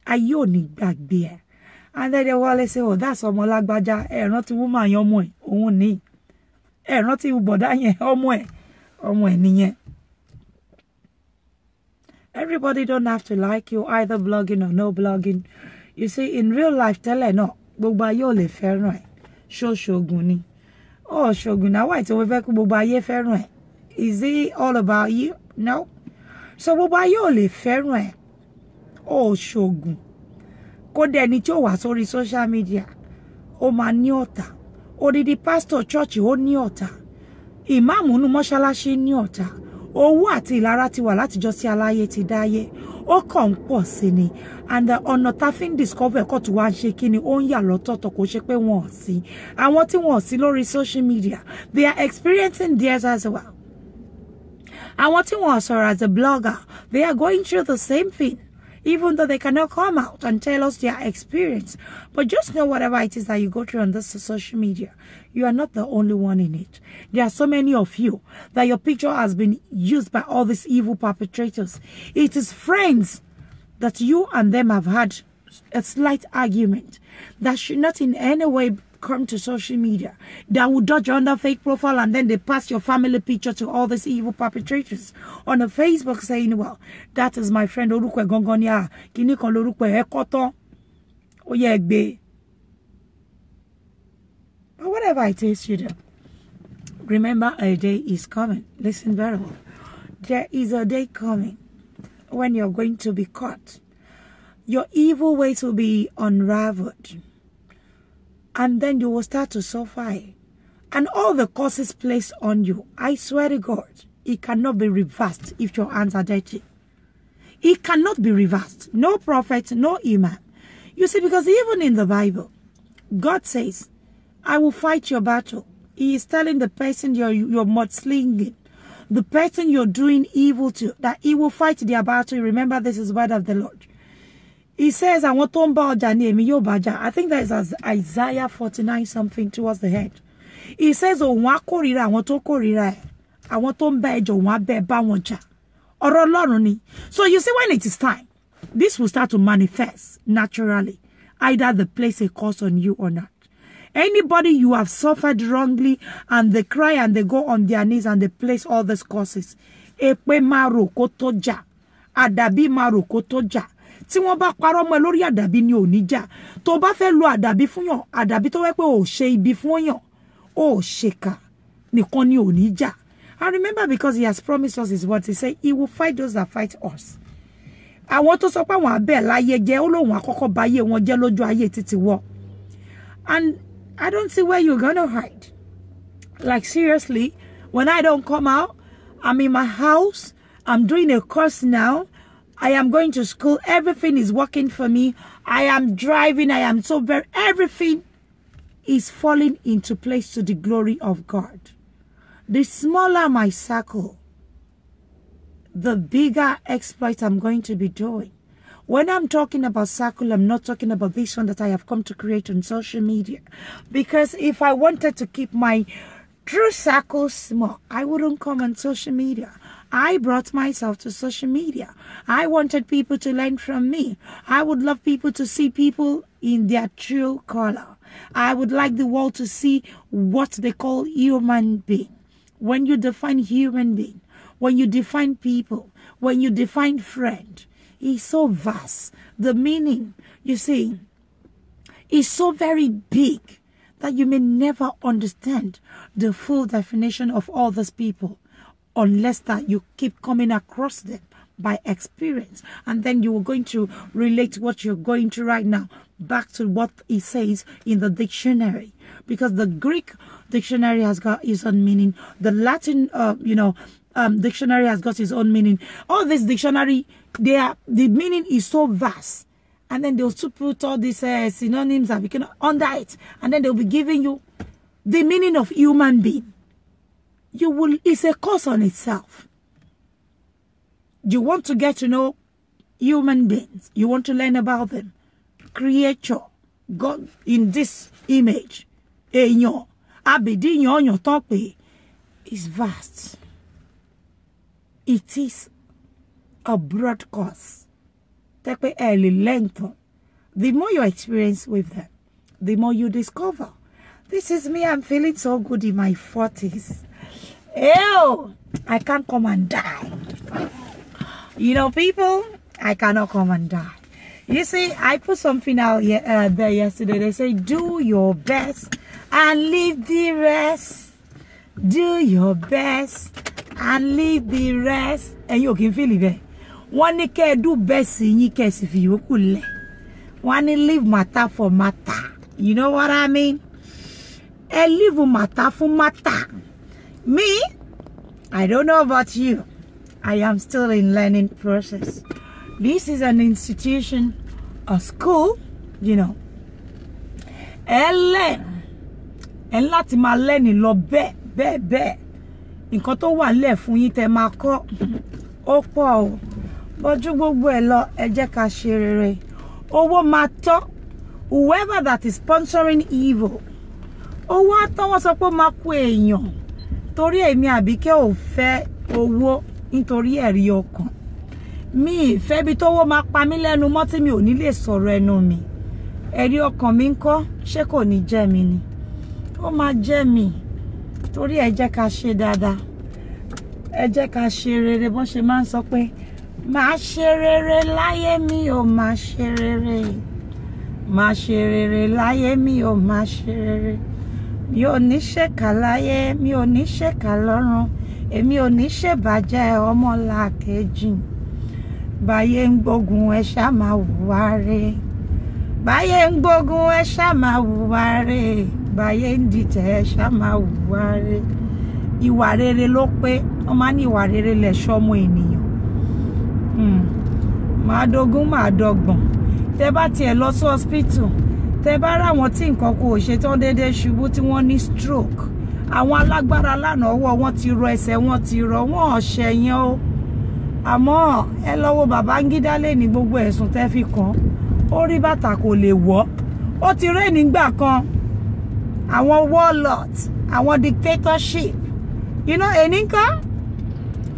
ayoni back there. And then they will always say, oh, that's Omolagbaja, not a woman, your moy, only. Not even Bodanya, Omoy, everybody don't have to like you, either blogging or no blogging. You see, in real life, tell her no, Boba Yole Fernoy, show Shoguni. Oh, Shoguna, why to Webeku Boba Ye Fernoy? Is it all about you? No. So Boba Yole Fernoy, oh, Shogun. Kode ni tí ó wà sórí social media ó máa ní ọ̀tá, odidi pastor church ó ní ọ̀tá, ìmáàmù nínú mọ́ṣáláṣí ní ọ̀tá, owó àti ìlara ti wà látijọ́ sí aláyé ti dáyé, ó kàn ń pọ̀ sí ni, and ọ̀nà tá fi ń discover ẹ̀kọ́ tó wá ń ṣe kí ni ó ń yà lọ́tọ̀ọ̀tọ̀ kò ṣe pé wọ́n ò sí. Àwọn tí wọ́n ò sí lórí social media, they are experiencing theirs as well. Àwọn tí wọ́n ò sọ̀rọ̀ as a blogger, they are going through the same thing. Even though they cannot come out and tell us their experience. But just know whatever it is that you go through on this social media, you are not the only one in it. There are so many of you that your picture has been used by all these evil perpetrators. It is friends that you and them have had a slight argument that should not in any way come to social media, that will dodge under fake profile, and then they pass your family picture to all these evil perpetrators on a Facebook saying, well, that is my friend Orukwe Gongonia, Kini kon Orukwe Ekoton, Oyegbe. But whatever it is you do, remember a day is coming. Listen very well. There is a day coming when you're going to be caught. Your evil ways will be unraveled. And then you will start to suffer. And all the curses placed on you, I swear to God, it cannot be reversed if your hands are dirty. It cannot be reversed. No prophet, no imam. You see, because even in the Bible, God says, I will fight your battle. He is telling the person you're mudslinging, the person you're doing evil to, that he will fight their battle. Remember, this is the word of the Lord. He says, I want to I think that is Isaiah 49 something towards the head. He says, I want to So you see, when it is time, this will start to manifest naturally. Either they place a curse on you or not. Anybody you have suffered wrongly and they cry and they go on their knees and they place all these curses. tí wọ́n bá parọ́ mọ́ lórí àdàbí ni ò ní jà tó bá fẹ́ lo àdàbí fún yàn àdàbí tó wẹ́ pé ò ṣe ibi fún yàn ò ṣèkà nìkan ni ò ní jà. I remember because he has promised us his word. He said he will fight those that fight us. Àwọn tó sọ pé àwọn abẹ́ láyé jẹ́ ó lóun àkọ́kọ́ báyé wọn jẹ́ lójú ayé títí wọ́. And I don't see where you're gonna hide. Like seriously, when I don't come out, I'm in my house, I'm doing a course now, I am going to school, everything is working for me, I am driving, I am so very, everything is falling into place to the glory of God. The smaller my circle, the bigger exploit I'm going to be doing. When I'm talking about circle, I'm not talking about this one that I have come to create on social media. Because if I wanted to keep my true circle small, I wouldn't come on social media. I brought myself to social media. I wanted people to learn from me. I would love people to see people in their true color. I would like the world to see what they call human being. When you define human being, when you define people, when you define friend, it's so vast. The meaning, you see, is so very big that you may never understand the full definition of all these people unless that you keep coming across them by experience. And then you are going to relate what you're going through right now back to what it says in the dictionary. Because the Greek dictionary has got its own meaning. The Latin, dictionary has got its own meaning. All this dictionary, the meaning is so vast. And then they'll still put all these synonyms under it. And then they'll be giving you the meaning of human being. It's a course on itself. You want to get to know human beings. You want to learn about them. Creature. God in this image. Is vast. It is a broad course. The more you experience with them, the more you discover. This is me. I'm feeling so good in my 40s. Ew, I can't come and die. You know, people, I cannot come and die. You see, I put something out there yesterday. They say, do your best and leave the rest. Do your best and leave the rest. And you can feel it. One can do best in your case if you could. One leave matter for matter. You know what I mean? And leave matter for matter. Me, I don't know about you. I am still in learning process. This is an institution, a school, you know. And learn. And láti máa learn lọ bẹ́ẹ̀. Nǹkan tó wà lẹ̀ fún yín tẹ́ máa kọ́. Ó pọ̀ o. Bọ́jú gbogbo ẹ̀ lọ, ẹ jẹ́ ká ṣe rere. Owó máa tọ́. Whoever that is sponsoring evil. Owó àtọwọ́ sọ pé ó máa kú èèyàn. Torí èmi Àbíkẹ́ ò fẹ́ owó nítorí ẹ̀rí ọkàn. Mi ìfẹ́ bí tówó máa pa mí lẹ́nu mọ́ tí mi ò ní lè sọ̀rọ̀ ẹnu mi. Ẹ̀rí ọkàn mi ńkọ́, ṣé kò ní jẹ́ mi ni? Ó máa jẹ́ mi. Torí ẹ jẹ́ ká ṣe dáadáa. Ẹ jẹ́ ká ṣe rere bọ́n ṣe máa ń sọ pé máa ṣe rere láyé mi ò máa ṣe rere. Máa ṣe rere láyé mi ò máa ṣe rere. Mi ò ní ṣèkà láyé, mi ò ní ṣèkà lọ́run. Èmi ò ní ṣèbàjẹ́ ọmọlàkejì. Báyé ń gbógun ẹ ṣá máa hùwà rere. Báyé ń gbógun ẹ ṣá máa hùwà rere. Báyé ń dìtẹ̀ ẹ ṣá máa hùwà rere. Ìwà rere ló pé, wọ́n máa ní ìwà rere lẹ̀ṣọ́ ọmọ ènìyàn. Máa dógún máa dọ́gbọ̀n. Tẹ́ bá tiẹ̀ lọ sí hospital, tẹ́ bá ráwọn tí nǹkan kò ṣe tán déédéé ṣubú tí wọ́n ní stroke. Àwọn alágbára lánàá ọwọ́ wọn ti rọ ẹsẹ̀ wọn ti rọ wọ́n ọ̀ṣẹ̀ yẹn o. Àmọ́ ẹ lọ́wọ́ Babangida lé ní gbogbo ẹ̀sùn tẹ́ fi kàn. Ó rí bàtà kò lè wọ̀. Ó ti rẹ́ nígbà kan. Àwọn warlords, àwọn dictatorship. You know, ẹnìkan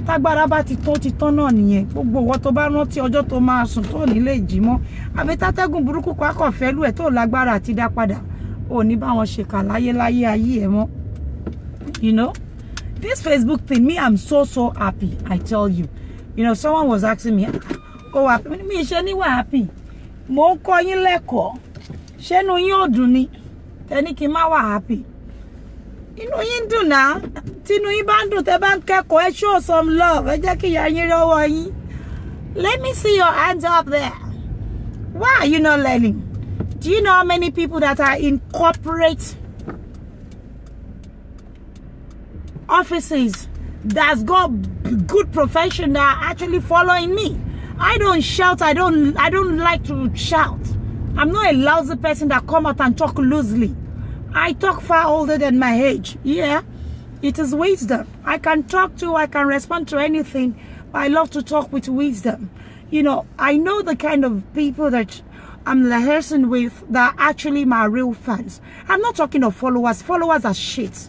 tágbára bá ti tán náà nìyẹn. Gbogbo wọn tó bá rántí ọjọ́ tó máa sùn tó ní lè jí mọ́. Àbí tátẹ́gùn burúkú kwakọ̀ fẹ́lú ẹ̀ tó lágbára àti dá padà. Ó ní bá wọn ṣe kà láyé ayé ẹ̀ mọ́. You know, this Facebook thing, me, I'm so happy, I tell you. You know, someone was asking me, ó wà happy mi ṣe ní wà happy mo ń kọ́ yín lẹ́kọ̀ọ́ ṣé inú yín ò dùn ni tẹ́ni kí n má wà happy inú yín dùn náà tí inú yín bá ń dùn tẹ́ bá ń kẹ́kọ̀ọ́ ẹ show some love ẹ jẹ́ kí ìyá yín rọ́wọ́ yín. Let me see your hands up there. Why are you not learning? Do you know how many people that are in corporate offices that's got good profession that are actually following me? I don't shout. I don't like to shout. I'm not a lousy person that come out and talk loosely. I talk far older than my age. Yeah, it is wisdom. I can respond to anything. I love to talk with wisdom. You know, I know the kind of people that I'm rehearsing with that are actually my real fans. I'm not talking of followers. Followers are shit.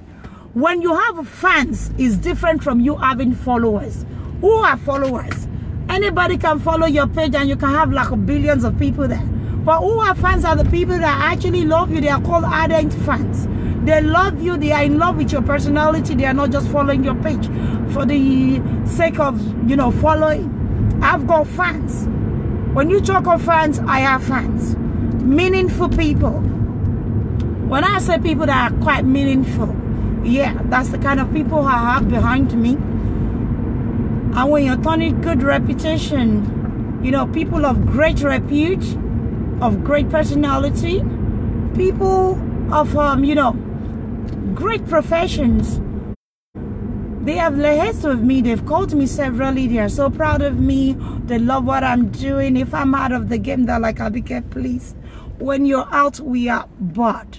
When you have fans, it's different from you having followers. Who are followers? Anybody can follow your page and you can have like billions of people there. But who are fans are the people that actually love you. They are called ardent fans. They love you. They are in love with your personality. They are not just following your page for the sake of, you know, following. I've got fans. When you talk of fans, I have fans. Meaningful people. When I say people that are quite meaningful, yeah, that's the kind of people I have behind me. And when you're turning good reputation, you know, people of great repute, of great personality, people of, you know, great professions. They have liaised with me. They've called me severally. They are so proud of me. They love what I'm doing. If I'm out of the game, they're like, Abike, please. When you're out, we are bored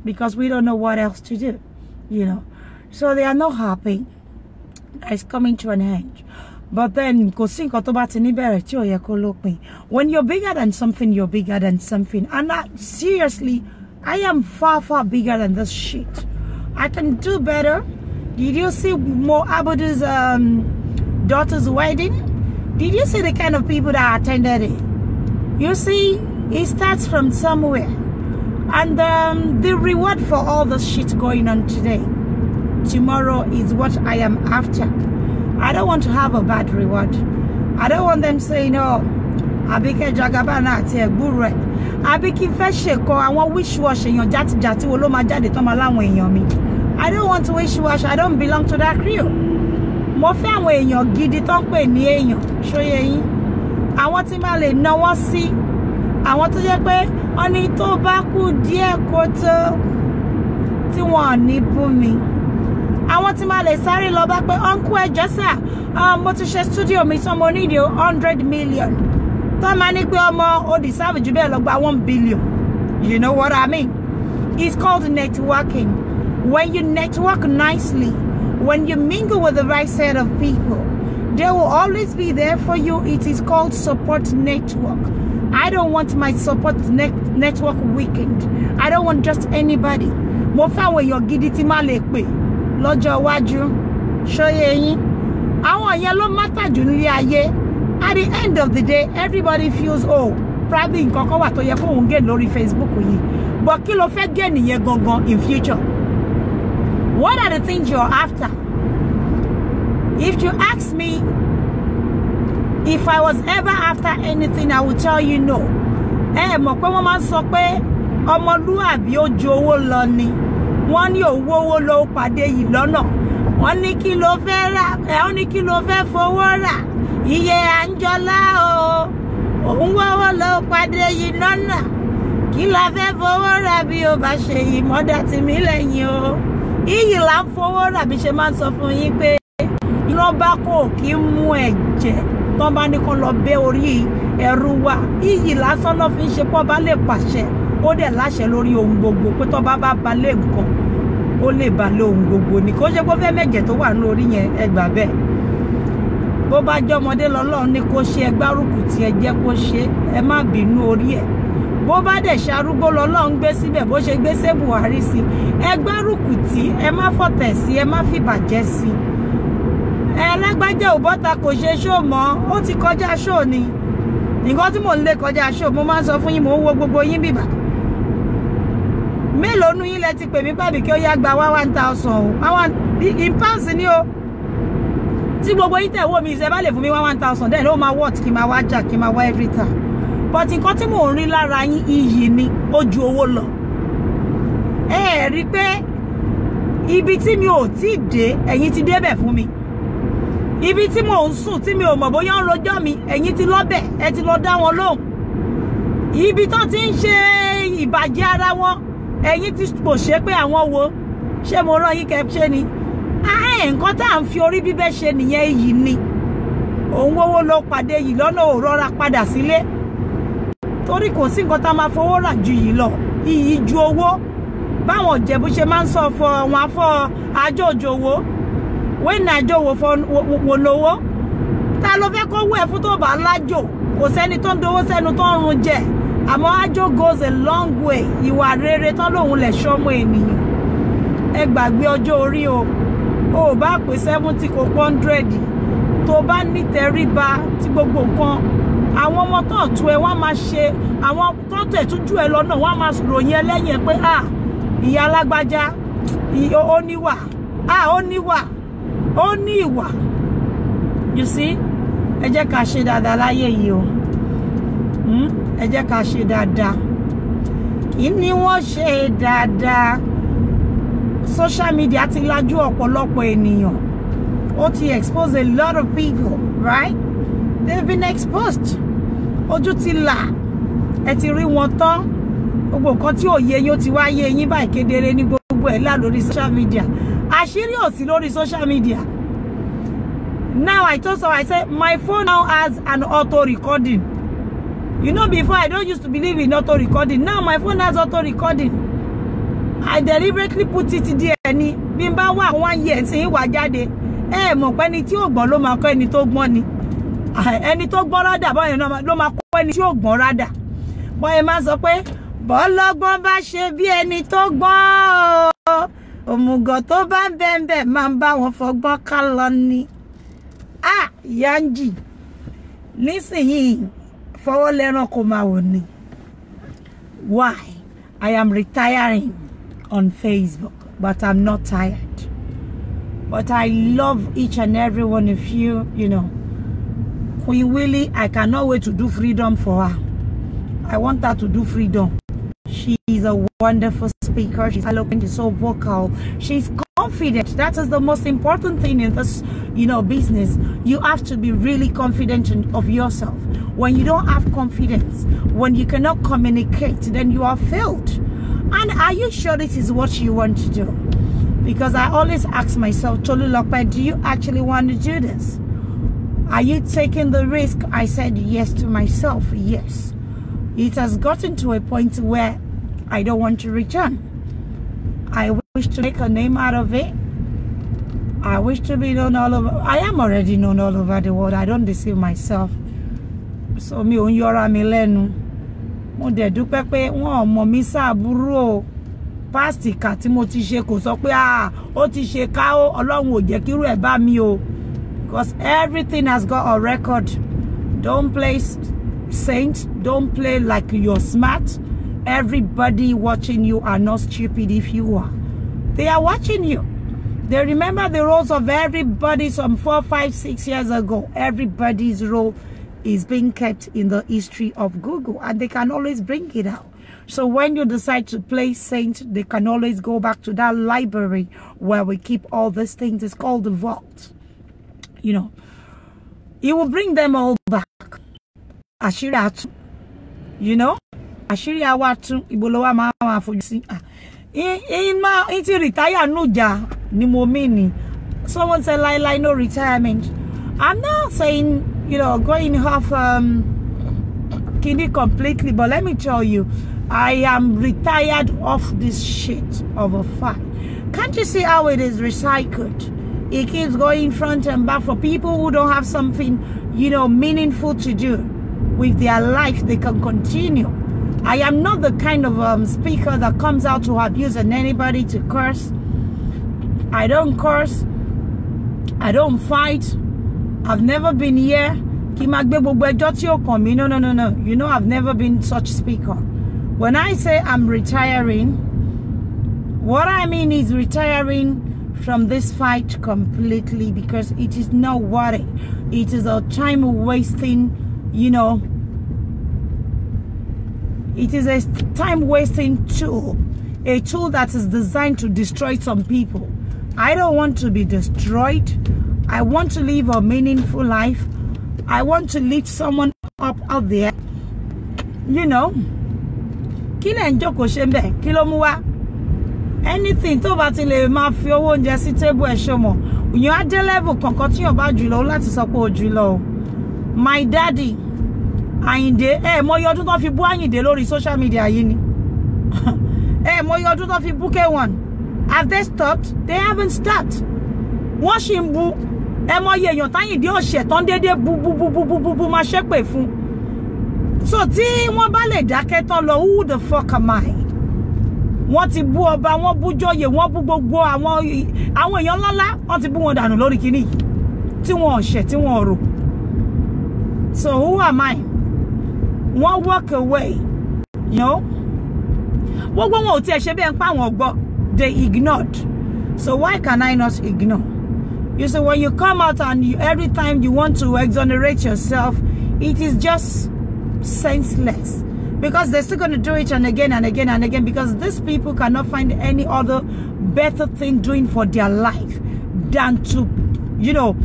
because we don't know what else to do, you know. So they are not happy. It's coming to an end. But then, when you're bigger than something, you're bigger than something. And seriously, I am far, far bigger than this shit. I can do better. Did you see Mo Abudu's daughter's wedding? Did you see the kind of people that attended it? You see, it starts from somewhere. And the reward for all this shit going on today, tomorrow is what I am after. I don't want to have a bad reward. I don't want them saying, oh, Abike Jagaban ati egbure. Abike fe se ko awon wish wash eyan jati jati wo lo ma jade ton ma lawon eyan mi. I don't want to wish wash. I don't belong to that crew. Mo fe awon eyan gidi ton pe ni eyan. Soye yin. Awon ti ma le nawo si. Awon to je pe oni to ba ku die ko to ti won ni bu mi. Àwọn tí máa lè sáré lọ bá pé uncle ẹjọ́ sà mo ti ṣe studio mi so mo need 100 million tó máa ní pé ọmọ ó deserve jù bẹ́ẹ̀ lọ gba 1 billion. You know what I mean? It's called networking. When you network nicely, when you mingle with the right set of people, they will always be there for you. It is called support network. I don't want my support network weakened. I don't want just anybody. Mo fẹ́ àwọn èèyàn gidi tí máa lè pè lọ́jọ́ iwájú. Ṣóyé yín. Àwọn yẹn ló matter jù nílé ayé. At the end of the day, everybody feels, oh, probably nǹkan kan wà tó yẹ kó òun gain lórí Facebook yìí. But kí ló fẹ́ gain nìyẹn gangan in future? What are the things you're after? If you ask me, if I was ever after anything, I would tell you no. Mọ̀ pé wọ́n máa ń sọ pé ọmọlúàbí ó ju owó lọ ni. Wọ́n ní owó ló pàdé yìí lọ́nà. Wọ́n ní kí ló fẹ́ rà, wọ́n ní kí ló fẹ́ fowó rà. Iye Anjola o. Òun wọ́wọ́ ló pàdé yìí lọ́nà. Kí la fẹ́ fowó rà bí o bá ṣe yìí mọ́dà tí mi lẹ́yìn o. Iyì là ń fowó rà bí ṣe máa ń sọ fún yín pé irọ́ bá kò kí ń mú ẹ̀jẹ̀ tó bá ní kó lọ bẹ́ orí ẹrú wa. Iyì lásán ló fi ń ṣe pọ́ bá lè pàṣẹ. Ó dẹ̀ láṣẹ lórí ohun gbogbo pé tó bá balẹ̀ nǹkan ó lè balẹ̀ ohun gbogbo ní kó ṣe kó fẹ́ mẹ́jẹ̀ tó wà lórí yẹn ẹ gbà bẹ́ẹ̀. Bó bá jẹ́ ọmọdé lọ́lọ́run ní kó ṣe ẹgbárùkù tí ẹ jẹ́ kó ṣe ẹ má bínú orí ẹ̀. Bó bá dẹ̀ ṣarúgbó lọ́lọ́run gbé síbẹ̀ bó ṣe gbé sí Buhari sí ẹgbárùkù tí ẹ má fọ̀tẹ̀ sí ẹ má fìbàjẹ́ sí. Lágbájá ò bọ́ta kò ṣe ṣó mọ́ ó ti kọjá ṣó ni. Nǹkan tí mò ń lé kọjá ṣó mo máa ń sọ fún yín mò ń wo gbogbo yín bíbà. Mélòó nu yín lẹ ti pè mí pàbí kí ó yá gba 1,000 o. Àwọn in pounds ni o. tí gbogbo yín tẹ̀ wò mí ṣe bá lè fún mi 1,000 then ó máa what kí máa wá jà kí máa wá every time but nǹkan tí mò ń rí lára yín iyì ni ó ju owó lọ ẹ rí pé ibi tí mi ò tí dé ẹ̀yin ti débẹ̀ fún mi ibi tí mò ń sùn tí mi ò mọ̀ bóyá ń rojọ́ mi ẹ̀yin ti lọ́bẹ̀ ẹ ti lọ dá wọn lóhùn ibi tó ti ń ṣe ìbàjẹ́ ara wọn ẹ̀yin ti pò ṣe pé àwọn wo ṣé mo rán yín kẹ́ ṣe ni nǹkan tá à ń fi orí bíbẹ́ ṣe nìyẹn iyì ni òun owó ló pàdé yìí lọ́nà ò rọra padà sílé torí kò sí nǹkan tá máa fowó rà ju yìí lọ iyì ju owó báwọn Ìjẹ̀bú ṣe máa ń sọ fọ wọn afọ àjòjòwò wẹ́nà àjòwò fọ wò lówó ta ló fẹ́ kó wú ẹ̀ fún tó bá lájò kò sẹ́ni tó ń dowó sẹ́nu tó ń run jẹ àmọ́ àjò goes a long way ìwà rere tán lòun lè ṣọmọ ènìyàn ẹ gbàgbé ọjọ́ orí o ò bá pé 70 kò 100 tó bá ní tẹríba tí gbogbo nǹkan àwọn ọmọ tó tú ẹ wọ́n máa ṣe àwọn tó tẹ̀ tún jù ẹ lọ́nà wọ́n máa ròyìn ẹlẹ́yìn pé ìyá alágbájá ó níwà ó níwà ó ní ìwà you see ẹ jẹ́ ká ṣe dáadáa láyé yìí o ẹ jẹ́ ká ṣe dáadáa kí ni wọ́n ṣe dáadáa social media ti lajú ọ̀pọ̀lọpọ̀ ènìyàn ó ti expose a lot of people right they've been exposed ojú ti là ẹ ti rí wọn tán gbogbo nǹkan tí ò yé yín ó ti wá yé yín báyìí kedere ní gbogbo ẹ̀ là lórí social media àṣírí ò sí lórí social media now I told so I said my phone now has an auto recording you know before I don't used to believe in auto recording now my phone has auto recording I deliberately put it there ni bí n bá wà 1 year tí wà jáde mọ̀ pé ẹni tí ò gbọ́n ló máa kọ́ ẹni tó gbọ́n ni ẹni tó gbọ́n rádà báyẹn ló máa kọ́ ẹni tí ò gbọ́n rádà bọ́n ẹ máa sọ pé bọ́lọ́gbọ́n bá ṣe bí ẹni tó gbọ́n òmùgọ̀ tó bá ń bẹ́ẹ̀ máa ń bá wọn fọgbọ́n ká lọ ni yanji nísìnyìí fọwọ́ lẹ́ràn kó máa wò ni why I am retiring on Facebook but I'm not tired but I love each and every one of you you know Queen Willie I cannot wait to do freedom for her I want her to do freedom she's a wonderful speaker she's eloquent she's so vocal she's confident that is the most important thing in this you know business you have to be really confident of yourself when you don't have confidence when you cannot communicate then you are failed and are you sure this is what you want to do because I always ask myself Tolulope do you actually want to do this are you taking the risk I said yes to myself yes it has gotten to a point where I don't want to return I wish to make a name out of it I wish to be known all over I am already known all over the world I don't deceive myself so mi ò ń yọra mi lẹ́nu mo dẹ̀ dúpẹ́ pé wọ́n mọ̀ mí sáàbúrò o past ìkà tí mo ti ṣe kò sọ pé ó ti ṣe ká ó Ọlọ́run ò jẹ́ kírú ẹ̀ bá mi o because everything has got a record don't play saint don't play like you're smart everybody watching you are not stupid if you are they are watching you they remember the roles of everybody some 4, 5, 6 years ago everybody's role is being kept in the history of Google and they can always bring it out so when you decide to play saint they can always go back to that library where we keep all these things it's called the vault you know it will bring them all back àṣírí àtún you know àṣírí àwàtún ìbolowa máa fojú sí in ti retire nuja ni mo mean someone said like no retirement I'm not saying you know going off kidney completely but let me tell you I am retired off this shit of a fact can't you see how it is recycled it keeps going front and back for people who don't have something you know meaningful to do with their life they can continue I am not the kind of speaker that comes out to abuse and anybody to curse I don't curse I don't fight I've never been here no you know I've never been such speaker when I say I'm retiring what I mean is retiring from this fight completely, because it is not worth it. It is a time wasting, you know, it is a time wasting tool, a tool that is designed to destroy some people. I don't want to be destroyed. I want to live a meaningful life. I want to lift someone up out there, you know. Anything to bá ti lè máa fi owó oúnjẹ sí table ẹ ṣọmọ ìyẹn á dé level kankan tí yàn bá jùlọ láti sọ pé ó jùlọ. My daddy Àyìndé mo yọ ọdún tó fi bú Àyìndé lórí social media yìí ni mo yọ ọdún tó fi bú K1. Have they stopped? They haven't stopped. Wọ́n ṣì ń bú mo yẹ èèyàn táyìndé ọ̀ṣẹ̀ tán déédéé bú máa ṣépè fún. So tí wọ́n bá lè dákẹ́ tán lọ, who the fuck am I? Wọ́n ti bú ọba, wọ́n bú jọyè, wọ́n bú gbogbo àwọn èèyàn ńláńlá, wọ́n ti bú wọn dànù lórí kíní tí wọ́n ọ̀ṣẹ̀ tí wọ́n rò. So who am I? Wọ́n walk away, you know. Gbogbo wọn ò tiẹ̀ ṣe bẹ́ẹ̀ ń pa àwọn ọgbọ́. They ignored. So why can I not ignore? You see, when you come out and every time you want to exonerate yourself, it is just senseless. Because they're still going to do it and again and again and again, because these people cannot find any other better thing doing for their life than to, you know,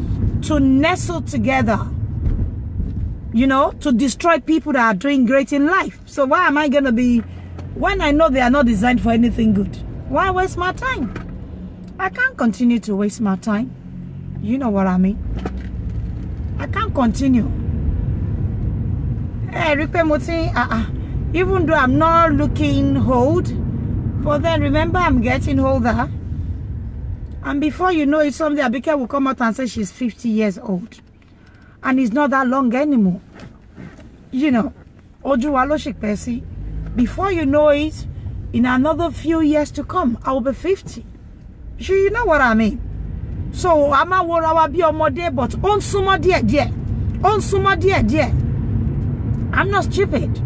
to nestle together, you know, to destroy people that are doing great in life. So why am I going to be, when I know they are not designed for anything good? Why waste my time? I can't continue to waste my time. You know what I mean? I can't continue. Hey, even though I'm not looking old, but then remember I'm getting older. And before you know it, someday Abike will come out and say she's 50 years old. And it's not that long anymore. You know, before you know it, in another few years to come, I will be 50. Sure, you know what I mean? So I'm not worried about being more there, but on sumo dear. I'm not stupid.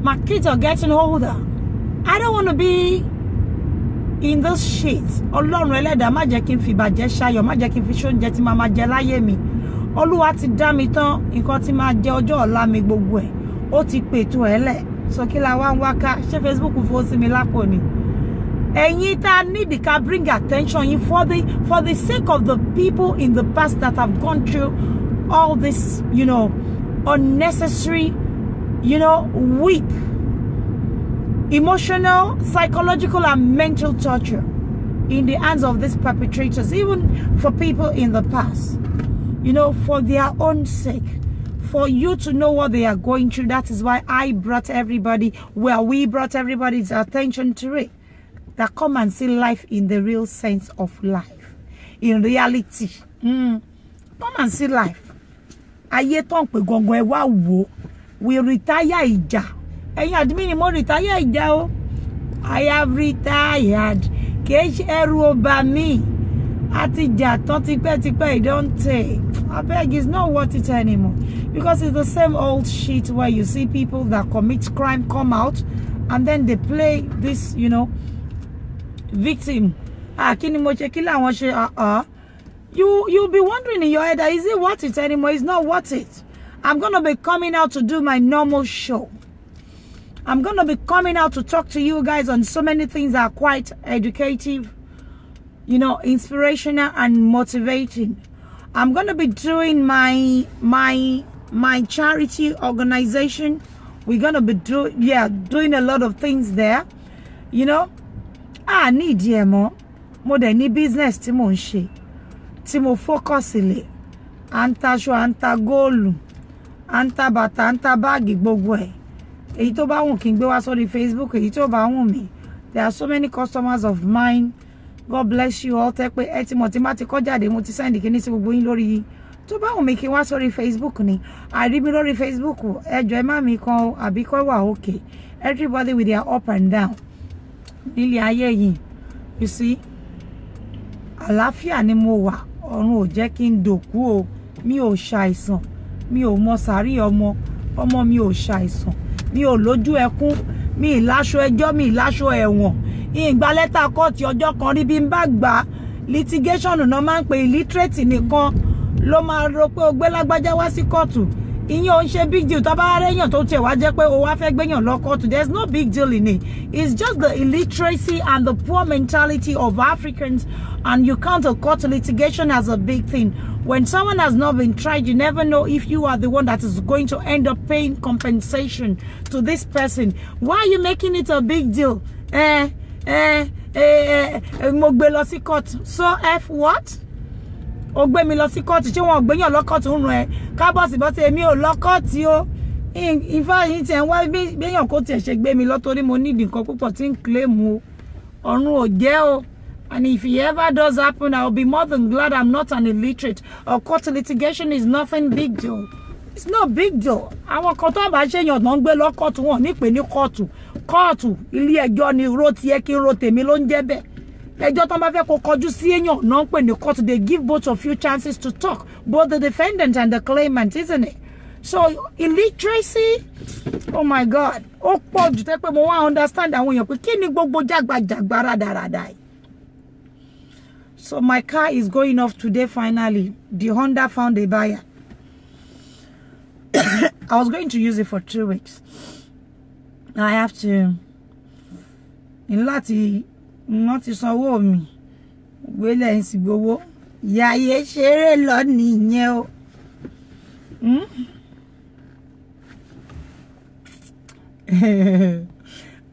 My kids are getting older. I don't want to be in those shit. Ọlọ́run ẹlẹ́dàá má jẹ́ kí n fi ìbàjẹ́ ṣayọ̀, má jẹ́ kí n fi ṣóúnjẹ tí màá jẹ láyé mi. Olúwa ti dá mi tán, nǹkan tí màá jẹ ọjọ́ ọ̀la mi gbogbo ẹ̀. Ó ti pètò ẹ̀ lẹ̀. So kí la wá ń wá ká? Ṣé Facebook fò sí mi lápò ni? Ẹ̀yin tá need ká bring attention in for the sake of the people in the past that have gone through all this, you know, unnecessary, you know, weep, emotional, psychological, and mental torture in the hands of these perpetrators, even for people in the past, you know, for their own sake, for you to know what they are going through. That is why I brought everybody, we brought everybody's attention to it, that come and see life in the real sense of life, in reality. Come and see life. Ayé tán pé gongo ẹ wá wò. We retire ìjà. Ẹ̀yin admin ni mo retire ìjà o. I have retired. Kìí ṣe ẹrù ò bà mí. Àti jà tán tipẹ́ don't take. I beg, it's not worth it anymore. Because it's the same old shit where you see people that commit crime come out and then they play this, you know, victim. Kini mo ṣe, kí làwọn ṣe, You'll be wondering in your head, is it worth it anymore? It's not worth it. I'm going to be coming out to do my normal show. I'm going to be coming out to talk to you guys on so many things that are quite educative, you know, inspirational and motivating. I'm going to be doing my charity organization. We're going to be doing a lot of things there. You know, I need more than any business to monshi. Timo focus ile anta show anta goal anta bata anta bag gbogbo ẹ èyí tó bá wùn kí n gbé wá sórí Facebook, èyí tó bá wùn mí. There are so many customers of mine. God bless you all. Tẹ́ pé ẹ ti mọ̀ tí má ti kọ jáde mo ti send kíní sí gbogbo yín lórí tó bá wùn mí kí n wá sórí Facebook ni. Àrí mi lórí Facebook ẹ jọ̀ọ́ ẹ má mi kan àbí kó wà okay. Everybody with their up and down. Nílé ayé yìí. You see? Àlàáfíà ni mo wà. Ọ̀run ò jẹ́ kí n dòkú o. Mi ò ṣàìsàn. Mi ò mọ sàárì ọmọ mi ò ṣàìsàn. Mi ò lójú ẹkún. Mi ìláṣọ ẹjọ́, mi ìláṣọ ẹ̀wọ̀n. Ìgbà lẹ́tà kọ́ọ̀tì ọjọ́ kan rí bí n bá gbà litigation no máa ń pè illiterate nìkan ló máa rò pé ó gbé lágbájá wá sí kóòtù. Ìyẹn ò ń ṣe big deal. Tá bá réyàn tó tiẹ̀ wá jẹ́ pé ó wá fẹ́ gbéyàn lọ kóòtù. There's no big deal in it. It's just the illiteracy and the poor mentality of Africans, and you count a court litigation as a big thing. When someone has not been tried, you never know if you are the one that is going to end up paying compensation to this person. Why are you making it a big deal? Mo gbé lọ sí court. So F what? Ó gbé mi lọ sí court. Ṣé wọ́n gbéyàn lọ court ń run ẹ? Ká bọ́sì bọ́sì èmi ò lọ court o. In fact, yín tiẹ̀ wá béèyàn kó tiẹ̀ ṣe gbé mi lọ torí mo need nǹkan púpọ̀ tí ń claim o. Ọ̀run ò jẹ́ o. And if it ever does happen, I'll be more than glad I'm not an illiterate. A court litigation is nothing big deal. It's no big deal. Àwọn kan tó bá ṣèyàn náà ń gbé lọ court wọn ní pè ní court. Court ilé ẹjọ́ ni ro tiẹ̀ kí n ro tèmi ló ń jẹ́ bẹ́ẹ̀. Ẹjọ́ tó bá fẹ́ kó kọjú sí èyàn náà ń pè ní court. They give both of you chances to talk, both the defendant and the claimant, isn't it? So illiteracy, oh my God. Ó pọ̀ jù tẹ́ pé mo wá understand àwọn èèyàn pé kí ni gbogbo jágbajàgba rádaràdà. So my car is going off today finally. The Honda found a buyer. I was going to use it for 2 weeks. I have to not sanwó mi. Gbélé ń sì gbowó. Yàyé ṣeré lọ nìyẹn o.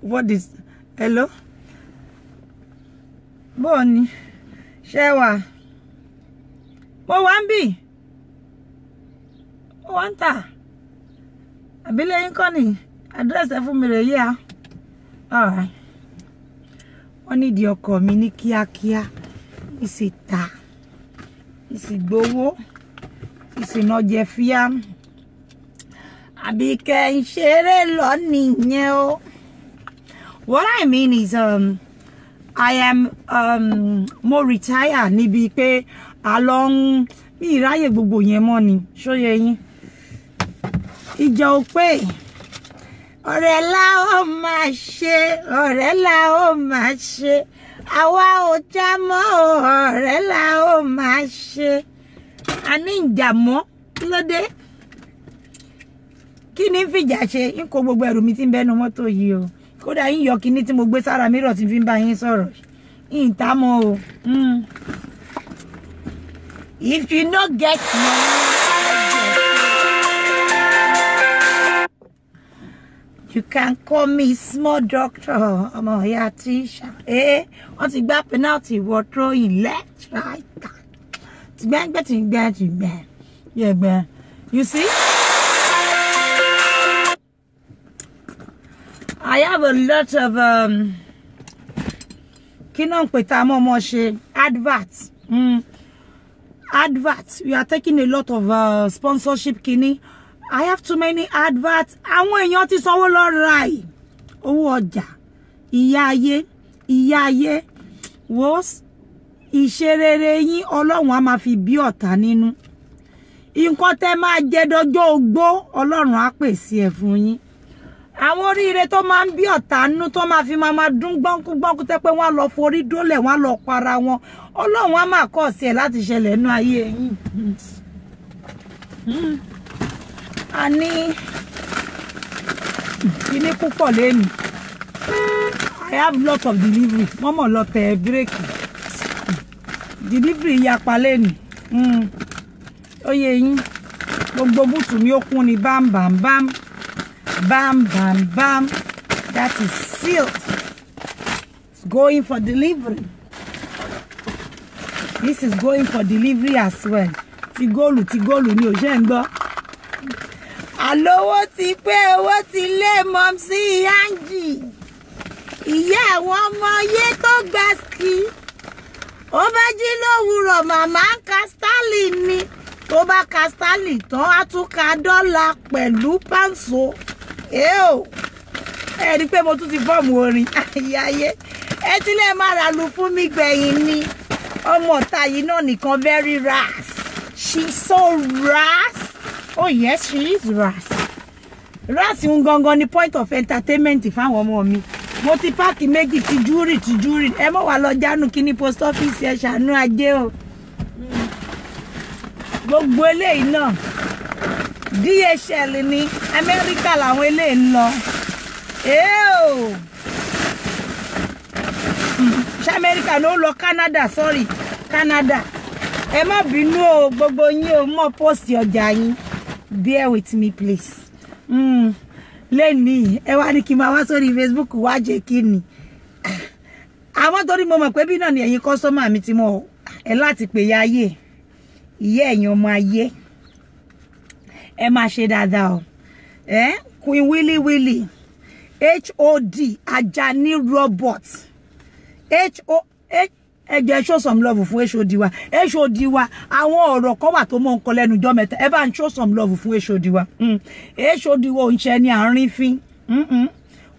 What is hello? Bonnie. Shewa. Mo wá ń bí. Mo wá ń tà. Àbílẹ̀ yín kọ́ ni. Address ẹ fún mi rè yí à. All right. Wọ́n ní di ọkọ mi ní kíákíá. Ìsì tà. Ìsì gbowó. Ìsì náà jẹ fíà. Abike ń ṣeré lọ nìyẹn o. What I mean is I am more retired níbi pé along mi ìráyè gbogbo yẹn mọ́ ni ṣóyẹ yín ìjà ò pé ọ̀rẹ́ la ó máa ṣe ọ̀rẹ́ la ó máa ṣe àwa ò já mọ́ ọ̀rẹ́ la ó máa ṣe a ní ìjà mọ́ kí ló dé kí ni fìjà ṣe n kó gbogbo ẹrù mi tí ń bẹnu mọ́tò yìí o kódà yín yọ kíní tí mo gbé sára mirror tí fi ń bá yín sọ̀rọ̀ yín tá mọ́ o if you no get money you can call me small doctor ọmọ ìyá tíṣà wọ́n ti gbá penalty wọ throwing left right ti gbẹ́ yẹ̀gbẹ́ you see. I have a lot of adverts. Adverts. We are taking a lot of sponsorship kini. I have too many adverts. Àwọn èèyàn ti sanwó lọ rai. Owó ọjà. Ìyá ayé. Was ìṣerere yín Ọlọ́run á máa fi bí ọ̀tá nínú. Nǹkan tẹ́ máa jẹ dọjọ́ ogbó Ọlọ́run á pèsè ẹ̀ fún yín. Àwọn oríire tó máa ń bí ọ̀tá nú tó máa fi máa dún gbọ́nkú tẹ́ pé wọ́n lọ forí dólẹ̀ wọ́n lọ para wọn Ọlọ́run á máa kọ́ sí ẹ̀ láti ṣẹlẹ̀ nú ayé yín. A ní kíní púpọ̀ lẹ́nu. I have lot of delivery. Mọ́mọ́ lọ tẹ̀ bírèkì. Delivery yapa lẹ́nu. Ó yé yín. Gbogbo búùtù mi ó kún ni bam bam bam. Bam, bam, bam. That is sealed. It's going for delivery. This is going for delivery as well. Tigolu ni o ṣe ń gbọ́. Àlówó ti pé owó ti lé mom sí Angie. Ìyá àwọn ọmọ yé tó gba ski. Ó bá jí lówùrọ̀ màmá ka Stanley ni. Tó bá ka Stanley tán á tún ka dọ́là pẹ̀lú pàǹsó. Ẹ rí pé mo tún ti fọ́ọ̀mù orin ayé ẹ ti lè máa ra lu fún mi gbẹ̀yìn ni ọmọ ọ̀tá yìí náà nìkan very ras she's so ras oh yes she is ras ń gangan ni point of entertainment fáwọn ọmọ mi mo ti páàkì méjì tìjúrì ẹ mọ̀ wá lọ jánu kíní post office ẹ ṣàánú ajé o gbogbo eléyìí náà DHL ní Amẹ́ríkà làwọn eléyìí ń lọ ṣé Amẹ́ríkà ló lọ Canada sorry Canada ẹ má bínú o gbogbo yín o mọ̀ post ọjà yín bear with me please lẹ́ni ẹ wá ní kí n máa wá sórí Facebook wá jẹ́ kí ni àwọn torí mo mọ̀ pé bí náà ni ẹ̀yin customer mi ti mọ̀ ẹ láti pè ya ayé ìyá ẹ̀yin ọmọ ayé ẹ máa ṣe dáadáa o Queen Willy HOD Ajani Robot ẹ show some love fún HOD wa àwọn ọ̀rọ̀ kan wà tó mọ́ nǹkan lẹ́nu jọ́ mẹ́ta ẹ bá ń show some love fún HOD wa HOD wa ò ń ṣe ní àárín fín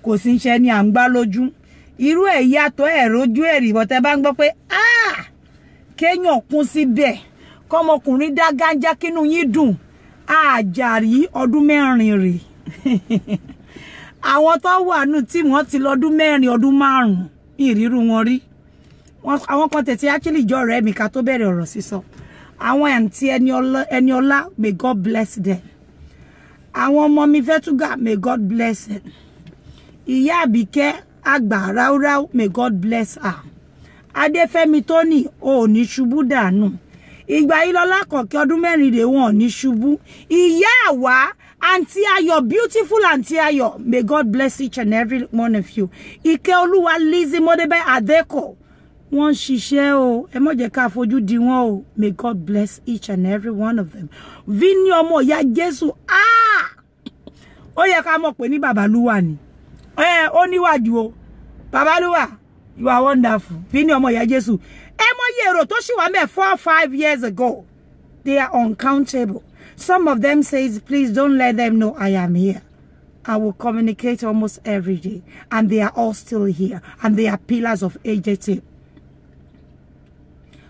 kò sí ń ṣe ní à ń gbá lójú irú ẹ̀ yàtọ̀ ẹ̀ rojú ẹ̀rì bọ́tẹ́ bá ń gbọ́ pé kéèyàn kún síbẹ̀ kọ́mọkùnrin dá gánjá kínú yín dùn àjàrí ọdún mẹ́rin rè àwọn tó wà nù tí wọ́n ti lọ́dún mẹ́rin ọdún márùn-ún ìrírú wọn rí àwọn kan tẹ̀tí actually jọ ọ̀rẹ́ mi ká tó bẹ̀rẹ̀ ọ̀rọ̀ sísọ àwọn àǹtí Ẹniọlá may God bless them àwọn ọmọ mi Fẹ́túgà may God bless them ìyá Àbíkẹ́ àgbà ráúráú may God bless her Adéfẹ́mi Tóní ò ní ṣubú dànù ìgbà Ìlọlá Kọ̀kẹ́ ọdún mẹ́rin rè wọ́n ní ṣubú ìyá àwa Auntie Ayo, beautiful Auntie Ayo, may God bless each and every one of you. Ike Olúwa Lizzie Modebe Adeko. Wọ́n ṣiṣẹ́ o, ẹ má jẹ́ ká fojú di wọ́n o. May God bless each and every one of them. Vini ọmọ ìyá Jésù. Ó yẹ ká mọ̀ pé ní Babalúwa ni. Ó níwájú o. Babalúwa, you are wonderful. Vini ọmọ ìyá Jésù. Ẹ mọ̀ iye èrò tó ṣì wà ńbẹ̀ 4-5 years ago. They are uncountable. Some of them says, please don't let them know I am here. I will communicate almost every day. And they are all still here. And they are pillars of AJT.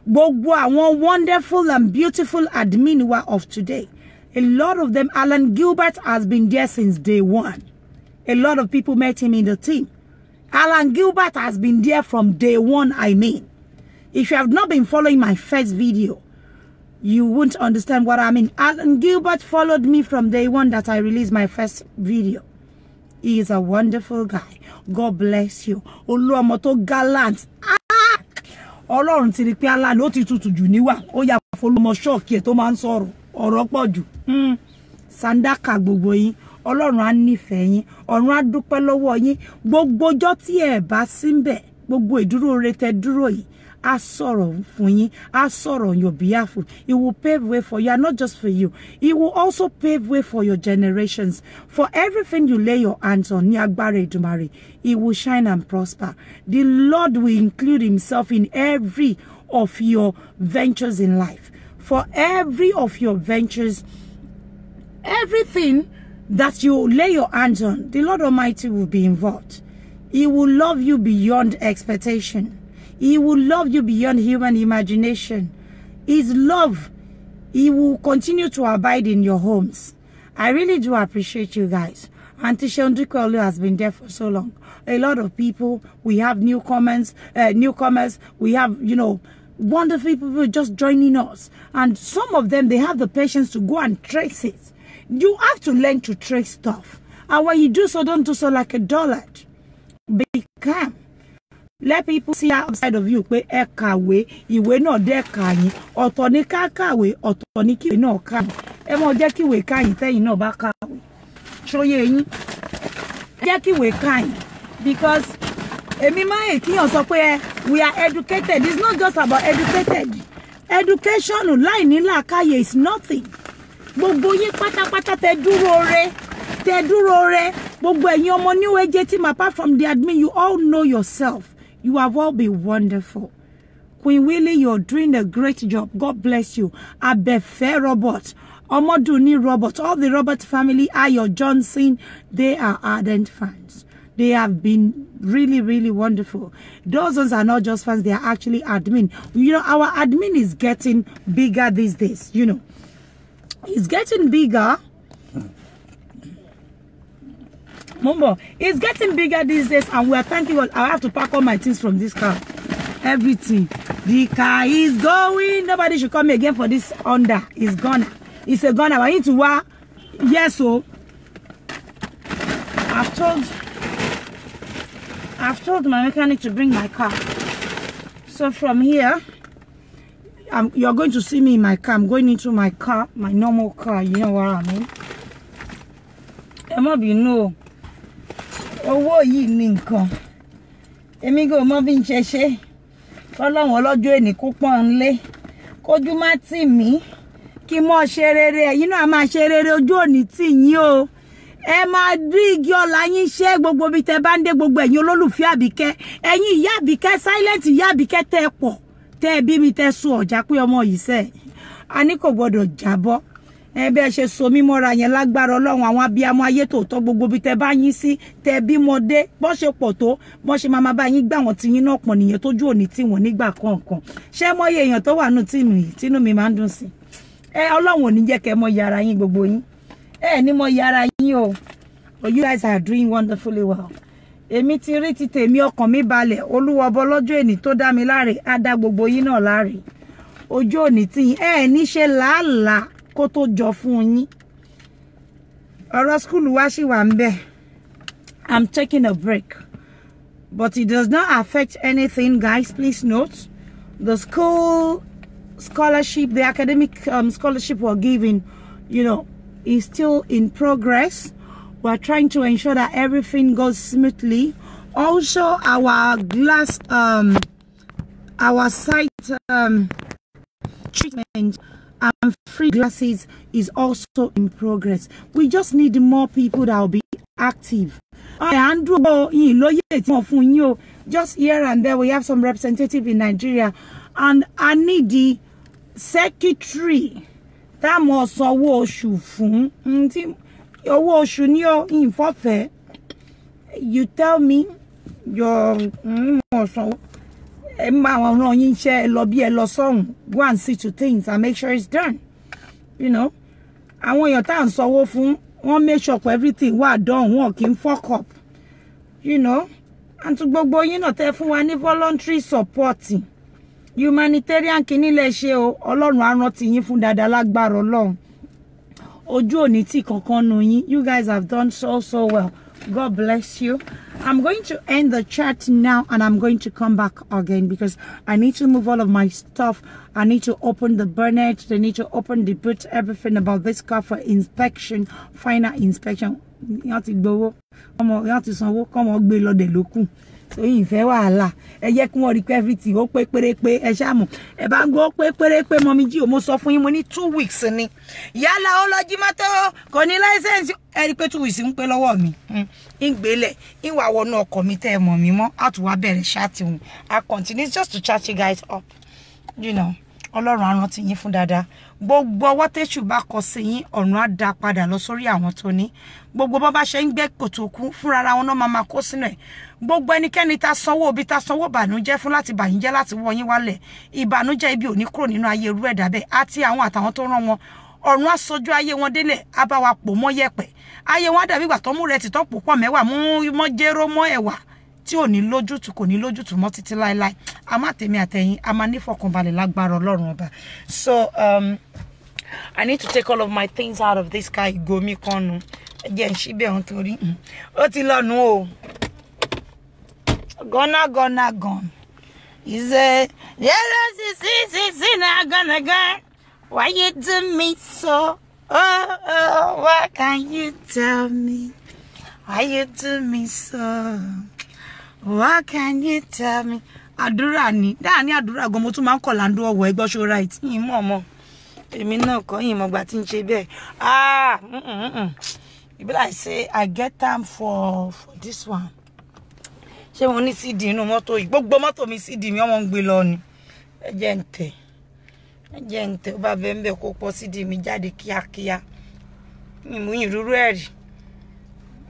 Gbogbo àwọn wonderful and beautiful admin of today. A lot of them, Alan Gilbert has been there since day one. A lot of people met him in the team. Alan Gilbert has been there from day one, I mean. If you have not been following my first video, you won't understand what I mean. Alan Gilbert followed me from day one that I released my first video. He is a wonderful guy. God bless you. Oluwamoto gallant. Ọlọ́run ti rí pé Alan ó ti tutù jù níwà. Ó yá folomo shock e tó máa ń sọ̀rọ̀. Ọ̀rọ̀ pọ̀ jù. Sandaka gbogbo yín. Ọlọ́run á nífẹ̀ẹ́ yín. Ọ̀run á dúpẹ́ lọ́wọ́ yín. Gbogbo ọjọ́ tí ẹ bá sí ńbẹ̀. Gbogbo ìdúró re tẹ́ dúró yìí. A sorrow for you, a sorrow on your behalf. It will pave way for you, and not just for you. It will also pave way for your generations. For everything you lay your hands on, it will shine and prosper. The Lord will include himself in every of your ventures in life. For every of your ventures, everything that you lay your hands on, the Lord Almighty will be involved. He will love you beyond expectation. He will love you beyond human imagination. His love, he will continue to abide in your homes. I really do appreciate you guys. Auntie Shondrikolu has been there for so long. A lot of people, we have newcomers, we have, wonderful people just joining us. And some of them, they have the patience to go and trace it. You have to learn to trace stuff. And when you do so, don't do so like a dullard. Be calm. Let people see outside of you pé ẹ kàwé ìwé náà dé kà yín ọ̀tọ̀ ní ká kàwé ọ̀tọ̀ ní kíwé náà kà ẹ mọ̀ jẹ́ kíwé kà yín tẹ́yin náà bá kàwé ṣóyé yín jẹ́ kíwé kà yín because èmi máa ń kíyàn sọ pé we are educated. It's not just about educated. Education láì ní làákàyè is nothing. Gbogbo yín pátápátá tẹ́ dúró re gbogbo ẹ̀yin ọmọ new age team apart from the admin, you all know yourself. You have all been wonderful. Queen Willie, you're doing a great job. God bless you. Abefe Robert, Omoduni Robert, all the Robert family, Ayo Johnson, they are ardent fans. They have been really, really wonderful. Those ones are not just fans, they are actually admin. Our admin is getting bigger these days, It's getting bigger. Mumbo, it's getting bigger these days, and we are thanking God. I have to pack all my things from this car. Everything. The car is going. Nobody should come again for this Honda. It's gone. It's a gun. I need to work. Yes, so I've told my mechanic to bring my car. So from here, you're going to see me in my car. I'm going into my car, my normal car. You know what I mean? Emo bi no. Owó yìí ni nǹkan. Èmi go mo bi nṣẹṣe. Ọlọ́run ọlọ́jọ́ eni ko pọ́n nle. Kójú má tì mí. Kí mo ṣe rere. You know a máa ṣe rere ojú òní tì yín o. Ẹ máa rí igi ọlá yín ṣe gbogbo bí tẹ́ bá ń dé gbogbo ẹ̀yin olólùfẹ́ Abike. Ẹ̀yin ìyá Abike silent ìyá Abike tẹ́ pọ̀. Tẹ́ bí mi tẹ́ sùn ọ̀já pé ọmọ yìí ṣe. Ani kò gbọdọ̀ jábọ́. Ebe ṣe so mi mọ́ra yẹn lágbára Ọlọ́run àwọn abiyamọ ayé tòótọ́ gbogbo bí tẹ́ bá yín sí tẹ́ bí mọdé bó ṣe pọ̀ tó bó ṣe máa bá yín gbà wọ́n ti yín náà pọ̀ nìyẹn tójú òní tí wọ́n nígbà kankan ṣé mọye èèyàn tó wà nù tínú yìí tínú mi máa ń dùn sí Ọlọ́run ò ní jẹ́ kẹ́ mọ yàrá yín gbogbo yín ní mọ yàrá yín o. You guys are doing wonderfully well. Èmi ti rí ti tèmi ọkàn mi balẹ̀ Olúwa ọba lọ́jọ́ èní tó dá mi láre á dá gbogbo yín náà láre ojú òní tí ní ṣe làálàá kó tó jọ fún yín ọ̀rọ̀ school wá sì wà ńbẹ̀. I'm taking a break, but it does not affect anything, guys. Please note the school scholarship, the academic scholarship we're giving, you know, is still in progress. We're trying to ensure that everything goes smoothly. Also, our glass our site treatment and free glasses is also in progress. We just need more people that will be active. Just here and there we have some representative in Nigeria, and I need the secretary that must you tell me your go and see to things and make sure it's done. You know, and when your time so fun, one make sure everything was done, working fuck up. You know, and to go, you know, therefore any voluntary supporting humanitarian kinile sheo Ọlọ́run a rántí yín fún dáadáa lágbára Ọlọ́run. Ojú òní tí kankan nu yín. You guys have done so well. God bless you. I'm going to end the chat now and I'm going to come back again because I need to move all of my stuff. I need to open the bonnet. They need to open the boot, everything about this car for inspection, final inspection. You have to go. Come on, be lo de loku. So you fẹ́ wàhálà. Ẹ jẹ́ kí wọ́n rí pé everything ó pé pérépé ẹ ṣá mọ̀. Ẹ bá ń gbọ́ pé pérépé mọ́mí jí o mo sọ fún yín mo ní 2 weeks ni. Yálà ó lọ jí mọ́tò kò ní license. Ẹ rí pé 2 weeks ń pé lọ́wọ́ mi. In gbélé in wá wọnú ọkọ̀ mi tẹ́ mọ̀ mi mọ́ á tún wá bẹ̀rẹ̀ chatting. I continue just to chat you guys up. You know, Ọlọ́run á rántí yín fún dáadáa. Gbogbo ọwọ́ tẹ́ṣù bá kọ sí yín ọ̀run á dá padà lọ sórí àwọn tó ní. Gbogbo bó bá ṣe ń gbé kòtòkú fúnra ra wọn náà máa kó sínú ẹ̀. Gbogbo ẹnikẹ́ni tá sanwó bí tá sanwó bànújẹ́ fún láti bàyín jẹ́ láti wọ yín wálẹ̀. Ìbànújẹ́ ibi ò ní kúrò nínú ayé irú ẹ̀dá bẹ́ẹ̀ àti àwọn àtàwọn tó rán wọn. Ọ̀run á sọjú ayé wọn délẹ̀ á bá wa pò mọ́ yẹ̀pẹ̀. Ayé wọn dàbí ìgbà tó mú rẹ̀ títọ́ pò pọ̀ mẹ́wàá mú mọ́ jéró mọ́ ẹ̀wà tí ò ní lójútùú kò ní lójútùú mọ́ títí láéláé. A má tèmi àtẹ̀yìn a máa ní fọkànbalẹ̀ lágbára Ọlọ́run ọba. So I need to take all of my things out of this car. Go mi konu. Again, she be on tori. O ti lọ nu o. Gone. He said, gonna. Why you do me so? Oh, what can you tell me? Why you do me so? What can you tell me? Àdúrà ni. Da ni àdúrà gan mo tún máa ń kọ lando owo egbo show right. Yin mo. Èmi náà kọ́ yín mo gbà tí ń ṣe bẹ́ẹ̀. You be like say I get time for this one. Ṣé mo ní CD inú mọ́tò yìí? Gbogbo mọ́tò mi CD mi wọ́n ń gbé lọ ni. Ẹ jẹ́ ǹtẹ̀ ó bá bẹ́ẹ̀ ńbẹ̀ kó pọ̀ CD mi jáde kíákíá. Mi mú yín rúrú ẹ̀rí.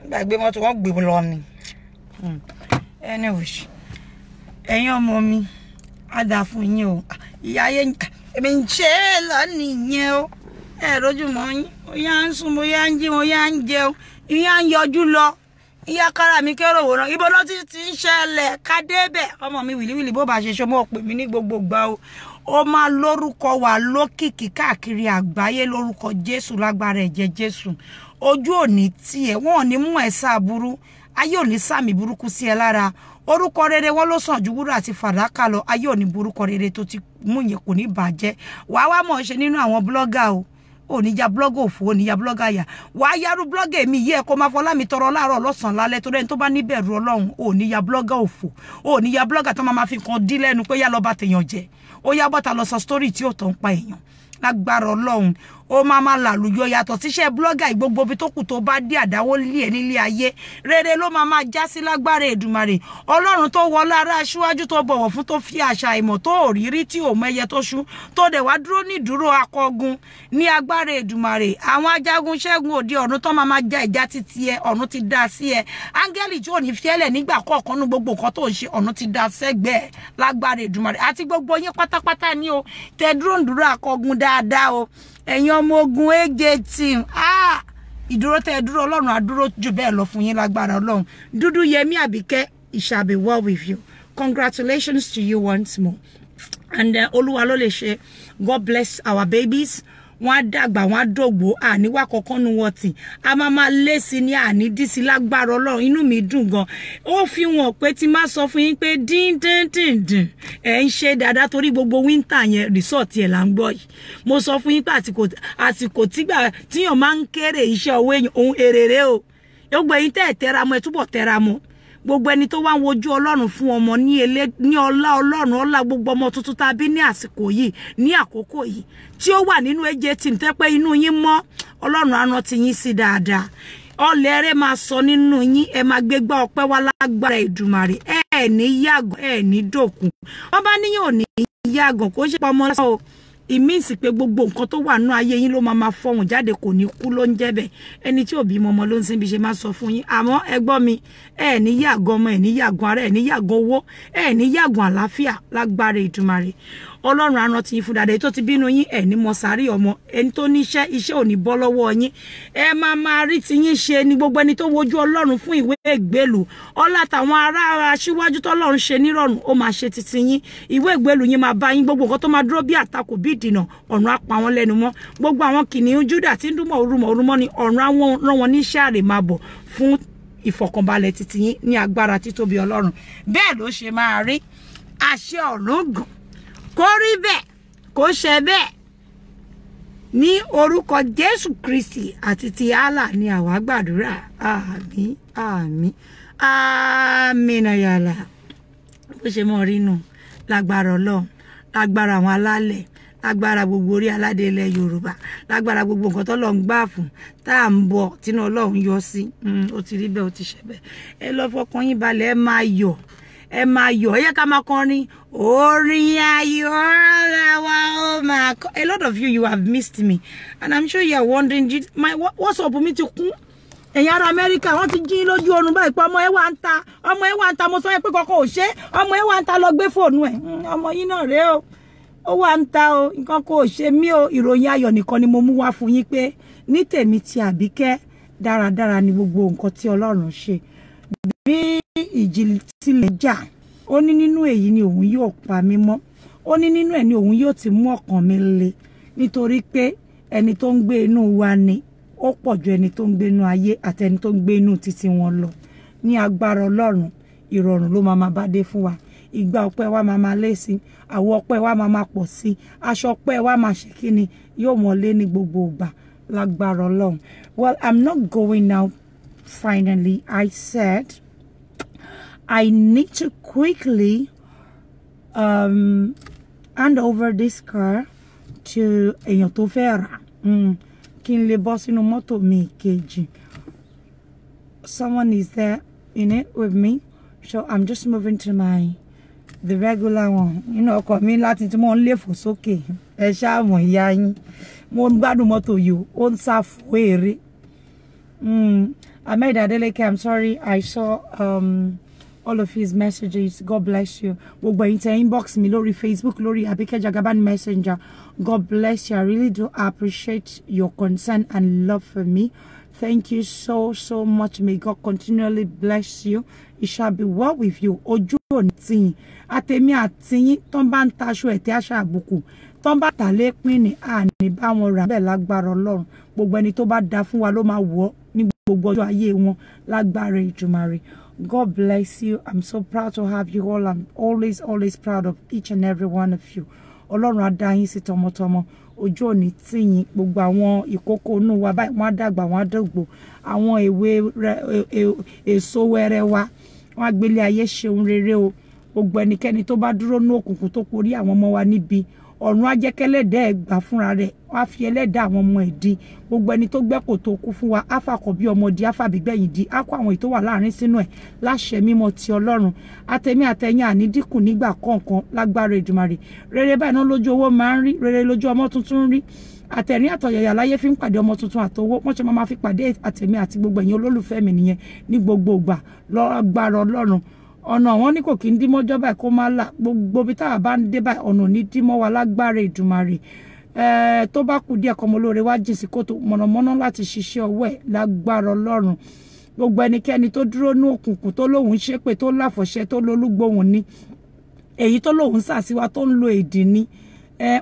Gbàgbé mọ́tò wọ́n gbé lọ ni. Anyway, ẹ̀yin ọmọ mi á dà fún yín o. Ìyá yẹn èmi ń ṣe lọ nìyẹn o. Ẹ rojú mọ́ yín. Ó yá ń sùn, ó yá ń jí, ó yá ń jẹun. Ìyá ń yọjú lọ. Iya kára mi kérò wòran ibo ló ti ń ṣẹlẹ̀ ká débẹ̀ ọmọ mi wìlíwìlí bó bá ṣe ṣe mo pè mí ní gbogbo gbà o ó máa lórúkọ wà lókìkí káàkiri àgbáyé lórúkọ Jésù lágbára ẹ̀jẹ̀ Jésù ojú òní tiẹ̀ wọ́n ò ní mú ẹ sábúrú ayé ò ní sàmì burúkú sí ẹ lára orúkọ rere wọn ló sàn ju wúrà àti fàdákà lọ ayé ò ní burúkọ rere tó ti mú yẹn kò ní bàjẹ́ wàá wá mọ̀ ṣe nínú àwọn blogger o oníjà blogger òfò oníjà blogger ya wàá yárú blogger mi yẹ kó máa fọlá mi tọrọ láàárọ̀ lọ́sàn lálẹ́ tó dẹ́ni tó bá níbẹ̀rù Ọlọ́run oníjà blogger òfò oníjà blogger tó máa fi kan dí lẹ́nu pé yá lọ bá tèèyàn jẹ ó yá bọ́ta lọ sọ story tí ó tàn pa èèyàn lágbára Ọlọ́run ó máa làlùyọ yàtọ̀ tíṣẹ́ blogger gbogbo bí tó kù tó bá dé àdáwó lé ẹ nílé ayé rere ló máa já sí lágbára Èdùmàrè Ọlọ́run tó wọ lára aṣíwájú tó bọ̀wọ̀ fún tó fi àṣà ìmọ̀ tó òrírí tí ò mẹyẹ tó ṣú tó dẹ̀ wá dúró ní dúró akọgun ní agbára Èdùmàrè àwọn ajagun ṣẹ́gun òde ọ̀run tó máa já ìjà títí ẹ ọ̀run ti dá sí ẹ áńgẹ́lì tí ò ní fiẹ́lẹ̀ nígbà kọ̀ọ̀kan ní gbogbo nǹkan tó ń ṣe ọ̀run ti dá sẹ́gbẹ̀ẹ́ lágbára Èdùmàrè àti gbogbo yín pátápátá ní o tẹ dúró ń dúró akọgun dáadáa o ẹ̀yin ọmọ ogun AJ team ìdúró tẹ́ dúró Ọlọ́run á dúró jù bẹ́ẹ̀ lọ fún yín lágbára Ọlọ́run dúdú yẹmí Abike it shall be well with you congratulations to you once more and Olúwa ló lè ṣe God bless our babies wọ́n dàgbà wọ́n dògbò àníwá kọ̀ọ̀kan nu wọ́n tì a máa lé sí ní àní dísí lágbára Ọlọ́run inú mi dùn gan ó fi wọ́n pé tí má sọ fún yín pé dín ẹ̀ ń ṣe dáadáa torí gbogbo winter yẹn resort yẹn là ń gbọ́ yìí mo sọ fún yín pé àsìkò tígbà tíyàn máa ń kéré iṣẹ́ owó èèyàn ohun èrèrè o gbogbo ẹ̀yin tẹ́ ẹ̀ tẹ́ra mọ́ ẹ túbọ̀ tẹ́ra mọ́ gbogbo ẹni tó wá ń wojú Ọlọ́run fún ọmọ ní ọlá Ọlọ́run ọlá gbogbo ọmọ tuntun tàbí ní àsìkò yìí ní àkókò yìí tí ó wà nínú AJ team tẹ́ pé inú yín mọ́ Ọlọ́run á rántí yín sí dáadáa ọlẹ́rẹ́ máa sọ nínú yín ẹ máa gbégbá ọpẹ́ wá lágbára Èdùmàrè ẹ ní yàgàn ẹ ní dòkun wọ́n bá níyàn ò ní yàgàn kó ṣe pọmọ lásán o ìmísì pé gbogbo nǹkan tó wà nínú ayé yín ló máa fọhùn jáde kò ní kú ló ń jẹ́ bẹ́ẹ̀ ẹni tí ò bí mọmọ ló ń sin bí ṣe máa sọ fún yín àmọ́ ẹ gbọ́ mi ẹ ní yàgàn ọmọ ẹ ní yàgàn ara ẹ ní yàgàn owó ẹ ní yàgàn àlàáfíà lágbára Èdùmàrè Ọlọ́run á rántí yín fún dáadáa tó ti bínú yín ẹ ní mọ̀sárì ọmọ ẹni tó níṣẹ́ iṣẹ́ ò ní bọ́ lọ́wọ́ yín ẹ máa rí ti yín ṣe ní gbogbo ẹni tó wojú Ọlọ́run fún ìwé ìgbélù ọlá tàwọn ará aṣíwájú tọ́lọ́run ṣe nírọ̀rùn ó máa ṣe titi yín ìwé ìgbélù yín máa bá yín gbogbo nǹkan tó máa dúró bí àtakò bí ìdìnà ọ̀run á pa wọ́n lẹ́nu mọ́ gbogbo àwọn kìnìún Júdà tí ń dúnmọ̀ orúmọ̀ ni ọ̀run á rán wọn níṣẹ́ àrè máa bọ̀ fún ìfọ̀kànbalẹ̀ titi yín ní agbára títóbi Ọlọ́run bẹ́ẹ̀ ló ṣe máa rí àṣẹ ọ̀run gùn kó rí bẹ́ẹ̀ kó ṣe bẹ́ẹ̀ ní orúkọ Jésù Kristi àti ti Allah ni àwa gbàdúrà àmín àmín àmín ayala bó ṣe mọ rí nù lágbára Ọlọ́run lágbára àwọn alálẹ̀ lágbára gbogbo orí aládé ilẹ̀ Yorùbá lágbára gbogbo nǹkan tó lọ ń gbà fún tá à ń bọ̀ tínú Ọlọ́run yọ sí ó ti rí bẹ́ẹ̀ ó ti ṣe bẹ́ẹ̀ ẹ lọ fọkàn yín balẹ̀ ẹ máa yọ̀ ẹ yẹ ká máa kọrin orin ayọ̀ làwa ó máa kọ. A lot of you have missed me and I'm sure you are wondering my WhatsApp mi ti kún ẹ̀yin ará Amẹ́ríkà wọ́n ti jí lójú oorun báyìí pé ọmọ ẹ wà ń ta mo sọ pé kọ́kọ́ ò ṣe ọmọ ẹ wà ń ta lọ gbé fóònù ẹ̀ ọmọ yín náà rèé o ó wà ń ta o nǹkan kò ṣe mí o ìròyìn ayọ̀ nìkan ni mo mú wá fún yín pé ní tèmi ti Àbíkẹ́ dáradára ni gbogbo nǹkan tí Ọlọ́run ṣe bí ìjì tilẹ̀ jà ó ní nínú èyí ni òun yóò pa mí mọ́ ó ní nínú ẹ̀ ni òun yóò ti mú ọkàn mi le nítorí pé ẹni tó ń gbé inú wa ni ó pọ̀ ju ẹni tó ń gbé inú ayé àti ẹni tó ń gbé inú títí wọn lọ ní agbára Ọlọ́run ìrọ̀rùn ló máa bá dé fún wa ìgbà ọpẹ́ wa máa lé sí àwọ̀ ọpẹ́ wa máa pọ̀ sí aṣọ ọpẹ́ wa máa ṣe kíni yóò mọ lé ní gbogbo ìgbà lágbára Ọlọ́run. Well, I'm not going now. Finally, I said I need to quickly hand over this car to èèyàn tó fẹ́ rà kí n lè bọ́ sínú mọ́tò mi kejì. Someone is there in it with me, so I'm just moving to the regular one. You know, ọkọ mi láti tí mo ń lè fò sókè ẹ ṣáà mọ̀ ìyá yín mo ń gbádùn mọ́tò yìí ó ń ṣàfù èrè. Ahmed Adeleke, I'm sorry I saw all of his messages. God bless you. Gbogbo yín tẹ́ inbox mi lórí Facebook lórí Abike Jagaban Messenger. God bless you. I really do appreciate your concern and love for me. Thank you so much. May God continually bless you. It shall be well with you. Ojú òní tì yín. Àtèmi àti yín tọ́n bá ń taṣọ ẹ̀tẹ́ àṣà àbùkù. Tọ́n bá tà lépín ní àní bá wọn rà bẹ́ẹ̀ lágbára Ọlọ́run. Gbogbo ẹni tó bá dá fún wa ló máa wọ̀ ní gbogbo ọjọ́ ayé wọn lágbára Ìjùmàrè. God bless you. I'm so proud to have you all. I'm always proud of each and every one of you. Ọlọ́run á dá yín sí tọmọtọmọ. Ojú òní tì yín. Gbogbo àwọn ìkókó inú wa báyìí wọ́n á dàgbà wọ́n á dògbò. Àwọn èwe èso wẹ́rẹ́ wa wọ́n á gbélé ayé ṣeun rere o. Gbogbo ẹnikẹ́ni tó bá dúró ní òkùnkùn tó porí àwọn ọmọ wa níbi ọ̀run á jẹ́ kẹ́lẹ́dẹ́ gbà fúnra rẹ̀ wọ́n á fi ẹlẹ́dàá àwọn ọmọ ẹ̀ di. Gbogbo ẹni tó gbẹ́kò tó kú fún wa á fàkọ̀ bí ọmọ di á fàbígbẹ̀yìn di á kó àwọn èyí tó wà láàrin sínú ẹ̀ láṣẹ mímọ́ ti Ọlọ́run. Àtẹ̀mí àtẹ̀yìn àní dínkù nígbà kọ̀ọ̀kan lágbára Èdùmàrè. Rere báyìí náà lójú owó máa ń rí, rere lójú ọmọ tuntun ń rí. Àtẹ̀rín àtọ̀yàyà láyé fi ń pàdé ọmọ tuntun àtowó wọ́n ṣe máa fi pàdé àtẹ̀mí àti gbogbo ẹ̀yin olólùfẹ́ mi nìyẹn ní gbogbo ìgbà lágbára Ọlọ́run. Ọ̀nà wọn ní kò kí ń dímọ́ jọ́ báyìí kó má là gbogbo bí táwa bá ń dé báyìí ọ̀nà ní dímọ́ wa lágbára Èdùmàrè. Tó bá kù díẹ̀ kọ́mọ olóore wá jìn sí kòtò mọ̀nàmọ́ná láti ṣiṣẹ́ ọwọ́ ẹ̀ lágbára Ọlọ́run. Gbogbo ẹnikẹ́ni tó dúró ní òkùnkùn tó lóhùn ṣépè tó láfọ̀ṣẹ tó lólúgbòhùn ní èyí tó lóhùn sàsíwá tó ń lo èdè ní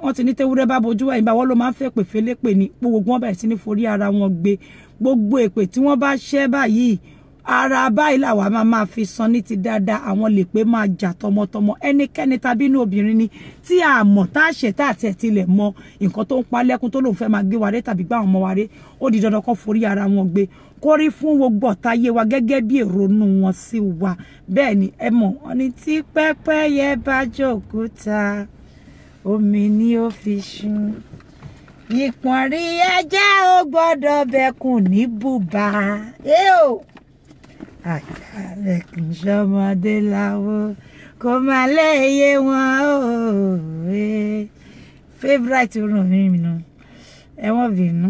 wọ́n ti ní tewúrẹ́ bá bojú ẹ̀yìn bá wọ́n ló máa ń fẹ́ pè fẹ́lẹ́pè ní gbogbo wọn bẹ̀rẹ̀ sí ní forí ara wọn gbé gbogbo èpè tí wọ́n bá ṣẹ́ báyìí ara báyìí làwa máa fi san ní ti dáadáa àwọn lè pé máa jà tọmọtọmọ ẹnikẹ́ni tàbí inú obìnrin ni tí a mọ̀ tá a ṣe tá a tẹ̀ tilẹ̀ mọ nǹkan tó ń pa lẹ́kún tó lóun fẹ́ máa gbé wa ré tàbí gbá àwọn ọmọ wa ré ó di dandan kan forí ara wọn gbé kórí fún gbogbo ọ̀táyé wa gẹ́gẹ́ bí èrònú wọn sí wa bẹ́ẹ̀ ni ẹ mọ̀ wọn ni tí pẹ́pẹ́yẹ bá jókòó omi ni ó fi ṣún ìpọ̀nrí ẹja ó gbọ́dọ̀ bẹ̀kùn ní bùbá àjàlẹ̀kùn ṣọmọdé láwo kò má léye wọn favourite orun mi nù ẹ̀wọ̀n bínú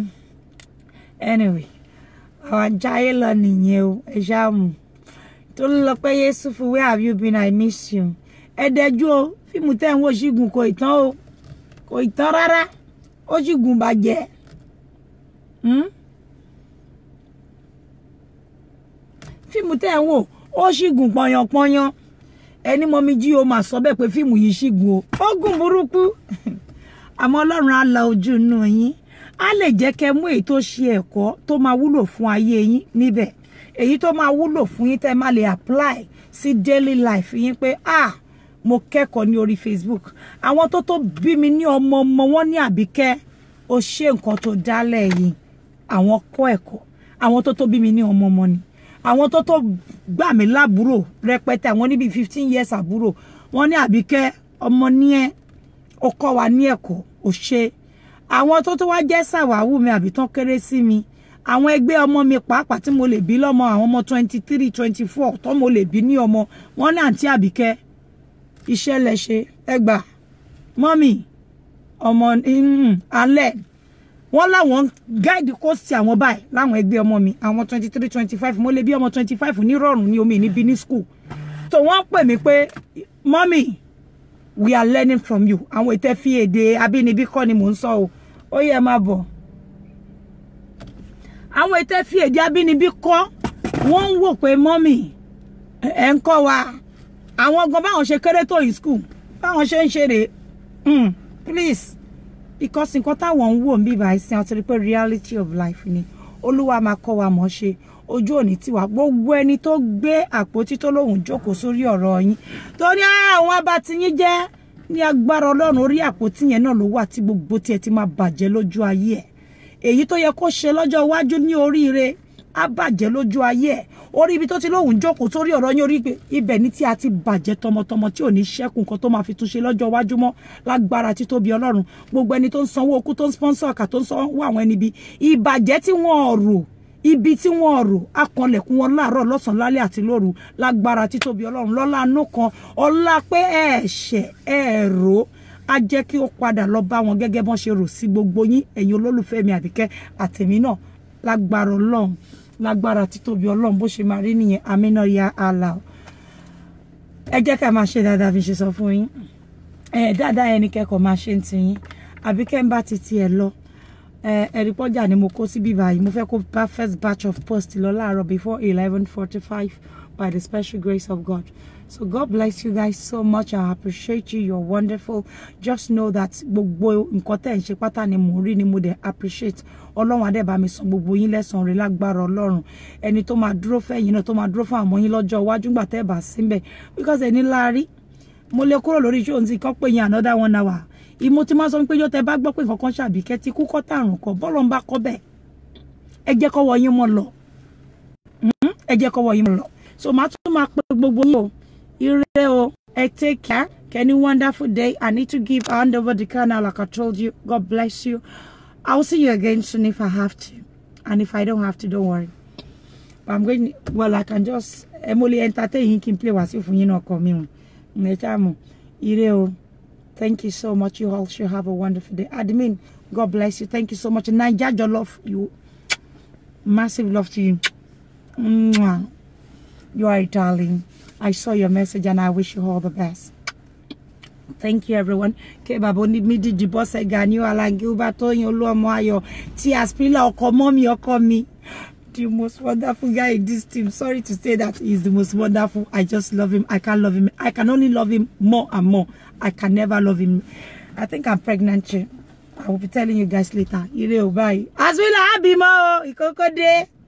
anyway àwọn ajáyé lọ nìyẹn o ẹ ṣáàmù tó lọ pé Yéṣùfù where have you been? I miss you ẹ̀ẹ́dẹ́jú o fíìmù tẹ́ ń wò ṣígun kò ìtàn o kò ìtàn rárá ó ṣígun bàjẹ́ fíìmù tẹ́ ń wò ó ṣígun pọ̀yànpọ̀yàn ẹni mọ́mí jí o máa sọ bẹ́ẹ̀ pé fíìmù yìí ṣígun o ó gùn burúkú àmọ́ Ọlọ́run á la ojú inú yín á lè jẹ́ kẹ́ mú èyí tó ṣe ẹ̀kọ́ tó máa wúlò fún ayé yín níbẹ̀ èyí tó máa wúlò fún yín tẹ́ máa lè apply sí daily life yín pé mo kẹ́kọ̀ọ́ ní orí Facebook àwọn tó bí mi ní ọmọ wọn ní Àbíkẹ́ ó ṣe nǹkan tó dálẹ̀ yìí àwọn kọ́ ẹ̀kọ́ àwọn tó bí mi ní ọmọ ni àwọn tó gbà mí lábúrò rẹpẹtẹ àwọn níbi 15 years àbúrò wọn ní Àbíkẹ́ ọmọ ní ẹ ó kọ́ wa ní ẹ̀kọ́ ó ṣe àwọn tó wá jẹ́ sàwáwù mi àbí tán kéré sí mi àwọn ẹgbẹ́ ọmọ mi pàápàá tí mo lè bí lọ́mọ àwọn ọmọ 23 24 tó mo lè bí ní ọmọ wọn ní àǹtí Àbíkẹ́ iṣẹ́ lẹ ṣe ẹgbà mọ́mì ọmọ alẹ́ wọ́n láwọn gáìdì kó sí àwọn báyìí láwọn ẹgbẹ́ ọmọ mi àwọn 23 25 mo lè bí ọmọ 25 ní rọrùn ní omi níbi ní school tó wọ́n pè mí pé mọ́mì we are learning from you àwọn ètè fi èdè abínibí kọ́ ni mò ń sọ o ó yẹ máa bọ̀ àwọn ètè fi èdè abínibí kọ́ wọ́n ń wò pé mọ́mì ẹ̀ ń kọ́ wa àwọn gan báwọn ṣe kéré tó in school báwọn ṣe ń ṣeré please because nǹkan táwọn ń wò ń bí báyìí sí àti rí pé reality of life ni Olúwa máa kọ́ wa mọ̀ ṣe ojú òní tiwa gbogbo ẹni tó gbé àpótí tó lóhùn jókòó sórí ọ̀rọ̀ yín tó ní àwọn abati yín jẹ́ ní agbára Ọlọ́run orí àpótí yẹn náà ló wà tí gbogbo tiẹ̀ ti máa bàjẹ́ lójú ayé ẹ̀ èyí tó yẹ kó ṣe lọ́jọ́ iwájú ní oríire á bàjẹ́ lójú ayé ẹ̀ orí ibi tó ti lóhùn jókòó sórí ọ̀rọ̀ yín orí ibẹ̀ ní tí a ti bàjẹ́ tọmọtọmọ tí ò ní ṣẹ́kùn kan tó máa fi túnṣe lọ́jọ́ iwájú mọ́ lágbára títóbi Ọlọ́run gbogbo ẹni tó ń sanwó okú tó ń sponsor ọkà tó ń sanwó àwọn ẹni bí ìbàjẹ́ tí wọ́n rò ibi tí wọ́n rò akànlẹ̀kùn wọn láàárọ̀ lọ́sàn lálẹ́ àti lóru lágbára títóbi Ọlọ́run lọ́lá àánú kan ọlá pé ẹ̀ṣẹ̀ ẹ̀rọ á jẹ́ kí ó padà lọ bá wọn gẹ́gẹ́ bọ́n ṣe rò sí gbogbo yín ẹ̀yin olólùfẹ́ mi Àbíkẹ́ àtèmi náà lágbára Ọlọ́run lágbára títóbi Ọlọ́run bó ṣe máa rí nìyẹn amínà ya Allah ẹ jẹ́ ká máa ṣe dáadáa fi ṣe sọ fún yín dáadáa ẹni kẹ́kọ̀ọ́ máa ṣe ń ti yín Àbíkẹ́ ń bá ti tiẹ̀ lọ Eripoja ni mo kó sí bí báyìí. Mo fẹ́ kó first batch of post lọ láàárọ̀ before 11:45 by the special grace of God. So God bless you guys so much. I appreciate you. You're wonderful. Just know that gbogbo nǹkan tẹ́ ń ṣe pátá ni mo rí ni mo dẹ̀ appreciate. Ọlọ́run á dẹ̀ bá mi san gbogbo yín lẹ́san rẹ̀ lágbára Ọlọ́run. Ẹni tó máa dúró fẹ́ yín náà tó máa dúró fún àwọn yín lọ́jọ́ iwájú ńgbà tẹ́ bá síbẹ̀. Because ẹni láàrí mo lè kúrò lórí show nti kan pé yín another 1 hour. Ìmọ̀ tí máa sọ pé yo tẹ́ bá gbọ́ pé nǹkan kan ṣàbíkẹ́ tí kú kọ́ tàrùn kọ́ bọ́lọ̀ ń bá kọ́ bẹ́ẹ̀. Ẹ jẹ́ kọ́wọ́ yín mọ́ lọ. Ẹ jẹ́ kọ́wọ́ yín mọ́ lọ. So máa tún máa pè gbogbo yín o. Ire o. Take care. Any wonderful day. I need to give a hand over the canal like I told you. God bless you. I'll see you again soon if I have to. And if I don't have to, don't worry. But I'm going, well, I can just Emily entertain you can play with you for you know coming. Ire. Thank you so much. You all should have a wonderful day. Admin, God bless you. Thank you so much. Naija your love you. Massive love to you. Mwah. You are Italian. I saw your message and I wish you all the best. Thank you, everyone. Okay, Babo need me the boss again. You are like Gilbert, you Luamoyo, Tia Spilla, or come me. The most wonderful guy in this team. Sorry to say that he's the most wonderful. I just love him. I can't love him. I can only love him more and more. I can never love him. I think I'm pregnant. I will be telling you guys later. Bye. As will I be more.